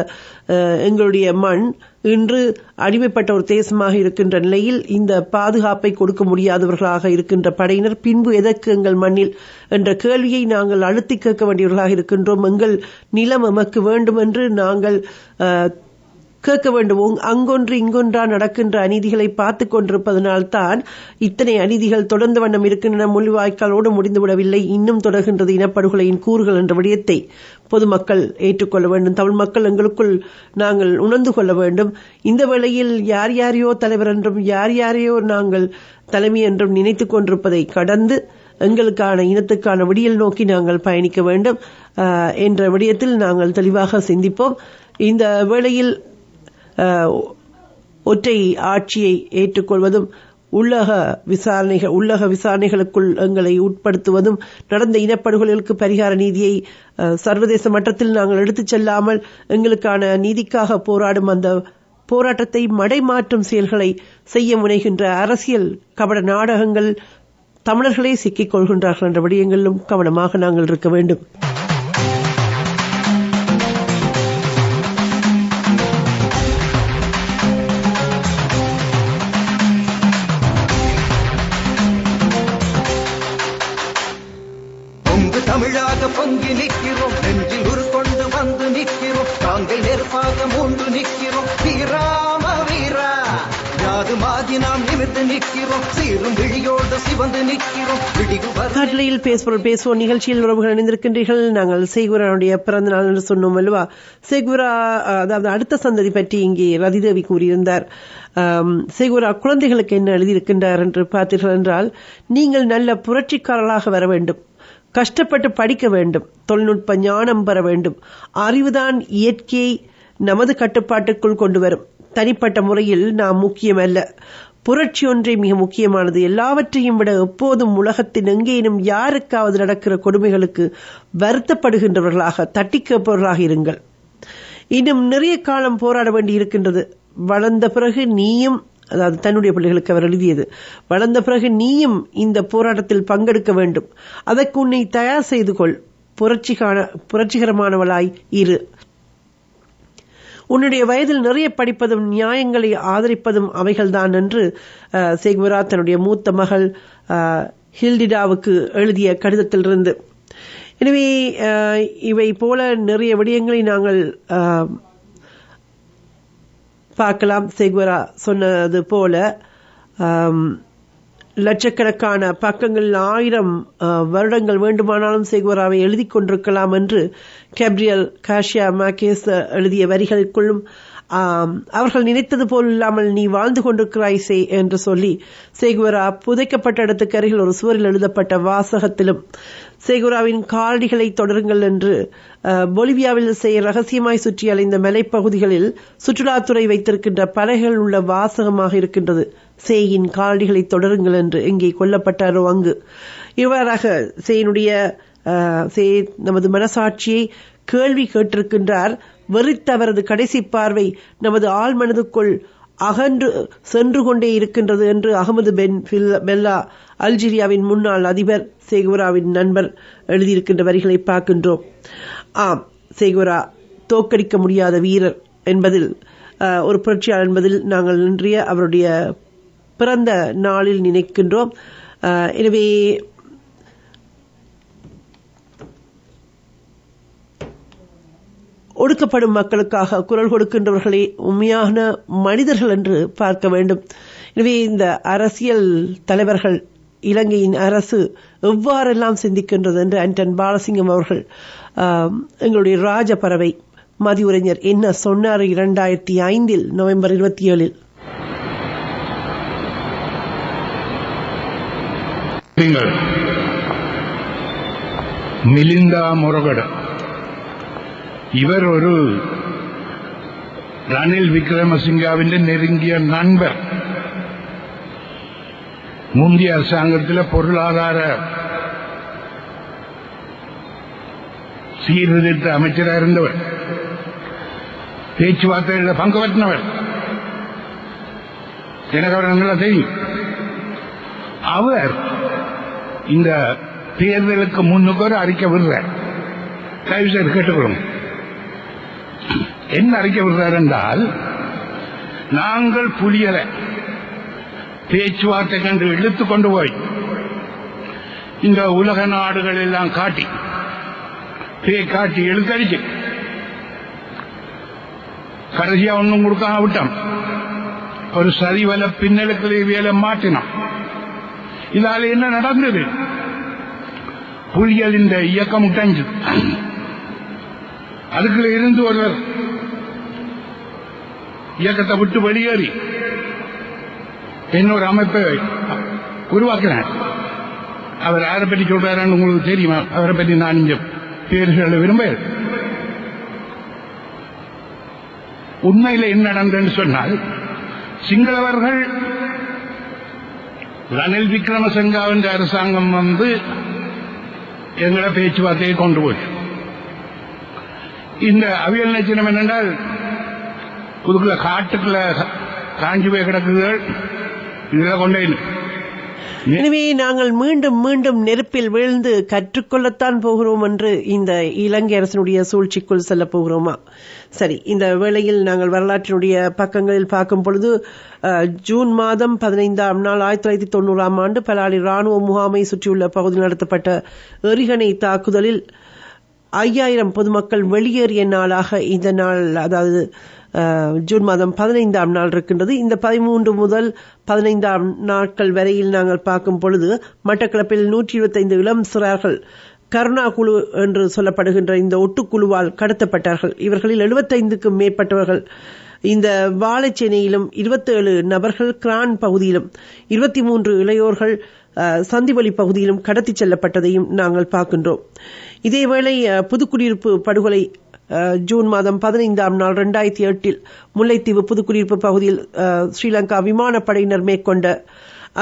எங்களுடைய மண் இன்று அடிமைப்பட்ட ஒரு தேசமாக இருக்கின்ற நிலையில் இந்த பாதுகாப்பை கொடுக்க முடியாதவர்களாக இருக்கின்ற படையினர் பின்பு எதற்கு எங்கள் மண்ணில் என்ற கேள்வியை நாங்கள் அழுத்தி கேட்க வேண்டியவர்களாக இருக்கின்றோம். எங்கள் நிலம் எமக்கு வேண்டும் என்று நாங்கள் கேட்க வேண்டும். அங்கொன்று இங்கொன்றா நடக்கின்ற அநீதிகளை பார்த்து கொண்டிருப்பதனால்தான் இத்தனை அநீதிகள் தொடர்ந்த வண்ணம் இருக்கின்றன. முள்ளிவாய்க்காலோடு முடிந்துவிடவில்லை, இன்னும் தொடர்கின்றது இனப்படுகொலையின் கூறுகள் என்ற விடயத்தை பொதுமக்கள் ஏற்றுக்கொள்ள வேண்டும். தமிழ் மக்கள் எங்களுக்குள் நாங்கள் உணர்ந்து கொள்ள வேண்டும். இந்த வேளையில் யார் யாரையோ தலைவர் என்றும் யார் யாரையோ நாங்கள் தலைமை என்றும் நினைத்துக் கொண்டிருப்பதை கடந்து எங்களுக்கான இனத்துக்கான விடியல் நோக்கி நாங்கள் பயணிக்க வேண்டும் என்ற விடயத்தில் நாங்கள் தெளிவாக சிந்திப்போம். இந்த வேளையில் ஒற்றை ஆட்சியை ஏற்றுக்கொள்வதும் உள்ளக விசாரணைகளுக்குள் எங்களை உட்படுத்துவதும் நடந்த இனப்படுகொலைகளுக்கு பரிகார நீதியை சர்வதேச மட்டத்தில் நாங்கள் எடுத்துச் செல்லாமல் எங்களுக்கான நீதிக்காக போராடும் அந்த போராட்டத்தை மடைமாற்றும் செயல்களை செய்ய முனைகின்ற அரசியல் கபட நாடகங்கள் தமிழர்களே சிக்கிக் கொள்கின்றார்கள் என்ற விடயங்களிலும் கவனமாக நாங்கள் இருக்க வேண்டும். தமிழாக பொங்கி நிற்கிறோம், நெஞ்சில் உரு கொண்டு வந்து நிற்கிறோம், நாங்கள் நெருப்பாக மூண்டு நிற்கிறோம். வீராம வீரா யாது மாதி நாம் நிமிர்ந்து நிற்கிறோம், சீரும் விழியோடு சிவந்து நிற்கிறோம். காட்டலையில் பேசுவோம் நிகழ்ச்சியில் உறவுகள் இணைந்திருக்கின்றீர்கள். நாங்கள் சேகுரானுடைய பிறந்த நாள் என்று சொன்னோம் அல்லவா. சேகுரா அதாவது அடுத்த சந்ததி பற்றி இங்கே ரதிதேவி கூறியிருந்தார். சேகுரா குழந்தைகளுக்கு என்ன எழுதியிருக்கின்றார் என்று பார்த்தீர்கள் என்றால், நீங்கள் நல்ல புரட்சிக்காரர்களாக வர வேண்டும், கஷ்டப்பட்டு படிக்க வேண்டும், தொழில்நுட்ப ஞானம் பெற வேண்டும். அறிவுதான் இயற்கையை நமது கட்டுப்பாட்டுக்குள் கொண்டு வரும். தனிப்பட்ட முறையில் நாம் முக்கியமல்ல, புரட்சி ஒன்றே மிக முக்கியமானது. எல்லாவற்றையும் விட எப்போதும் உலகத்தின் எங்கேனும் யாருக்காவது நடக்கிற கொடுமைகளுக்கு வருத்தப்படுகின்றவர்களாக, தட்டி கேட்பவர்களாக இருங்கள். இன்னும் நிறைய காலம் போராட வேண்டி இருக்கின்றது. வளர்ந்த பிறகு நீயும், அதாவது தன்னுடைய பிள்ளைகளுக்கு அவர் எழுதியது, வளர்ந்த பிறகு நீயும் இந்த போராட்டத்தில் பங்கெடுக்க வேண்டும். அதற்கு உன்னை தயார் செய்து கொள். புரட்சிகரமானவளாய் இரு. உன்னுடைய வயதில் நிறைய படிப்பதும் நியாயங்களை ஆதரிப்பதும் அவைகள்தான் என்று சேகுரா தன்னுடைய மூத்த மகள் ஹில்டிடாவுக்கு எழுதிய கடிதத்திலிருந்து. எனவே இவை போல நிறைய விடயங்களை நாங்கள் பார்க்கலாம். சேகுரா சொன்னது போல லட்சக்கணக்கான பக்கங்கள், 1000 வருடங்கள் வேண்டுமானாலும் சேகுராவை எழுதி கொண்டிருக்கலாம் என்று கேப்ரியல் கார்சியா மார்கேஸ் எழுதிய வரிகளுக்குள்ளும் அவர்கள் நினைத்தது போல் இல்லாமல் நீ வாழ்ந்து கொண்டிருக்கிறாய் என்று சொல்லி சேகுரா புதைக்கப்பட்ட இடத்துக்கு அருகில் ஒரு சுவரில் எழுதப்பட்ட வாசகத்திலும் சேகுராவின் காலடிகளை தொடருங்கள் என்று பொலிவியாவில் ரகசியமாய் சுற்றி அலைந்த மலைப்பகுதிகளில் சுற்றுலாத்துறை வைத்திருக்கின்ற பலகைகள் உள்ள வாசகமாக இருக்கின்றது. சேயின் காலடிகளை தொடருங்கள் என்று எங்கே கொல்லப்பட்டாரோ அங்கு. இவ்வாறாக சேயினுடைய நமது மனசாட்சியை கேள்வி கேட்டிருக்கின்றார். வெறித்த அவரது கடைசி பார்வை நமது ஆள் மனதுக்குள் அகன்று சென்று கொண்டே இருக்கின்றது என்று அகமது பெல்லா, அல்ஜீரியாவின் முன்னாள் அதிபர், சேகுராவின் நண்பர் எழுதியிருக்கின்ற வரிகளை பார்க்கின்றோம். ஆம், சேகுரா தோற்கடிக்க முடியாத வீரர் என்பதில், ஒரு புரட்சியாளர் என்பதில் நாங்கள் இன்றைய அவருடைய பிறந்த நாளில் நினைக்கின்றோம். எனவே ஒடுக்கப்படும் மக்களுக்காக குரல் கொடுக்கின்றவர்களே உண்மையான மனிதர்கள் என்று பார்க்க வேண்டும். எனவே இந்த அரசியல் தலைவர்கள், இலங்கையின் அரசு எவ்வாறெல்லாம் சிந்திக்கின்றது என்று ஆண்டன் பாலசிங்கம் அவர்கள் எங்களுடைய ராஜபறவை மதியுரைஞர் என்ன சொன்னார் 2005 நவம்பர் 27. மிலிந்தா முருகன் இவர் ஒரு ரணில் விக்ரமசிங்காவின் நெருங்கிய நண்பர். முந்தைய அரசாங்கத்தில் பொருளாதார சீர்திருத்த அமைச்சராக இருந்தவர், பேச்சுவார்த்தையில் பங்கு பெற்றவர். எனக்கு அவர்கள் தெரியும். அவர் இந்த தேர்தலுக்கு முன்னுக்கு ஒரு அறிக்கை விடுறார். தயவு செய்து கேட்டுக்கொள்ளும். என்ன அறிக்கை விடுறார் என்றால், நாங்கள் புலியலை பேச்சுவார்த்தை கண்டு இழுத்துக் கொண்டு போய் இந்த உலக நாடுகள் எல்லாம் காட்டி இழுத்தடிச்சு கடைசியா ஒன்னும் கொடுக்காம விட்டான். ஒரு சரிவல பின்னலுக்கு வேலை மாற்றினான். இதால என்ன நடந்தது? புலிகள் இந்த இயக்கம் உடைஞ்சு அதுக்குள்ள இருந்து ஒருவர் இயக்கத்தை விட்டு வெளியேறி இன்னொரு அமைப்பை உருவாக்கினார். அவர் யாரை பற்றி சொல்றாருன்னு உங்களுக்கு தெரியுமா? அவரை பற்றி நான் இங்க பேர் சொல்ல விரும்ப. உண்மையில என்ன நடந்ததுன்னு சொன்னால், சிங்களவர்கள் ரணில் விக்ரமசிங்காவின் அரசாங்கம் வந்து எங்களை பேச்சுவார்த்தையை கொண்டு போச்சு. இந்த அவியல் நிச்சயம் என்னென்றால், புதுக்குள்ள காட்டுக்குள்ள காஞ்சி போய் கிடக்குகள் இதெல்லாம் கொண்டே. எனவே நாங்கள் மீண்டும் மீண்டும் நெருப்பில் வீழ்ந்து கற்றுக்கொள்ளத்தான் போகிறோம் என்று இந்த இலங்கை அரசினுடைய சூழ்ச்சிக்குள் செல்ல போகிறோமா? சரி, இந்த வேளையில் நாங்கள் வரலாற்றினுடைய பக்கங்களில் பார்க்கும் பொழுது ஜூன் மாதம் 15ஆம் நாள் 1990ஆம் ஆண்டு பலாலி ராணுவ முகாமை சுற்றியுள்ள பகுதியில் நடத்தப்பட்ட எறிகணை தாக்குதலில் 5000 பொதுமக்கள் வெளியேறிய நாளாக இந்த நாள், அதாவது ஜூன் மாதம் 15ஆம் நாள் இருக்கின்றது. இந்த 13 முதல் 15ஆம் நாட்கள் வரையில் நாங்கள் பார்க்கும் பொழுது மட்டக்களப்பில் 125 இளம் சிறார்கள் கருணா குழு என்று சொல்லப்படுகின்ற இந்த ஒட்டுக்குழுவால் கடத்தப்பட்டார்கள். இவர்களில் 75க்கும் மேற்பட்டவர்கள் இந்த வாழைச்சேனையிலும், 27 நபர்கள் கிரான் பகுதியிலும், 23 இளையோர்கள் சந்திவெளி பகுதியிலும் கடத்தி செல்லப்பட்டதையும் நாங்கள் பார்க்கின்றோம். இதேவேளை புதுக்குடியிருப்பு படுகொலை ஜூன் மாதம் 15ஆம் நாள் 2008 முல்லைத்தீவு புதுக்குடியிருப்பு பகுதியில் ஸ்ரீலங்கா விமானப்படையினர் மேற்கொண்ட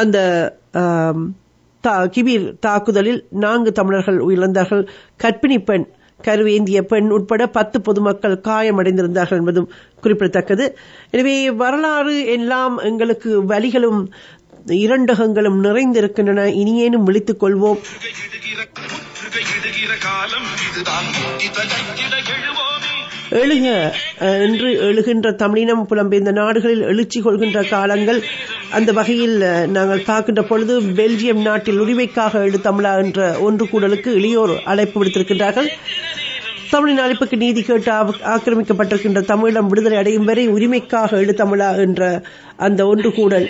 அந்த கிபீர் தாக்குதலில் 4 தமிழர்கள் உயிரிழந்தார்கள். கர்ப்பிணி பெண், கருவேந்திய பெண் உட்பட 10 பொதுமக்கள் காயமடைந்திருந்தார்கள் என்பதும் குறிப்பிடத்தக்கது. எனவே வரலாறு எல்லாம் எங்களுக்கு வலிகளும் இரண்டகங்களும் நிறைந்திருக்கின்றன. இனியேனும் விழித்துக் கொள்வோம். எழுக என்று எழுகின்ற தமிழினம் புலம்பெயர்ந்த நாடுகளில் எழுச்சி கொள்கின்ற காலங்கள். அந்த வகையில் நாங்கள் பார்க்கின்ற பொழுது பெல்ஜியம் நாட்டில் உரிமைக்காக எழு தமிழா என்ற ஒன்று கூடலுக்கு இளையோர் அழைப்பு விடுத்திருக்கின்றார்கள். தமிழின் அழைப்புக்கு நீதி கேட்டு ஆக்கிரமிக்கப்பட்டிருக்கின்ற தமிழம் விடுதலை அடையும் வரை உரிமைக்காக எழு தமிழா என்ற அந்த ஒன்று கூடல்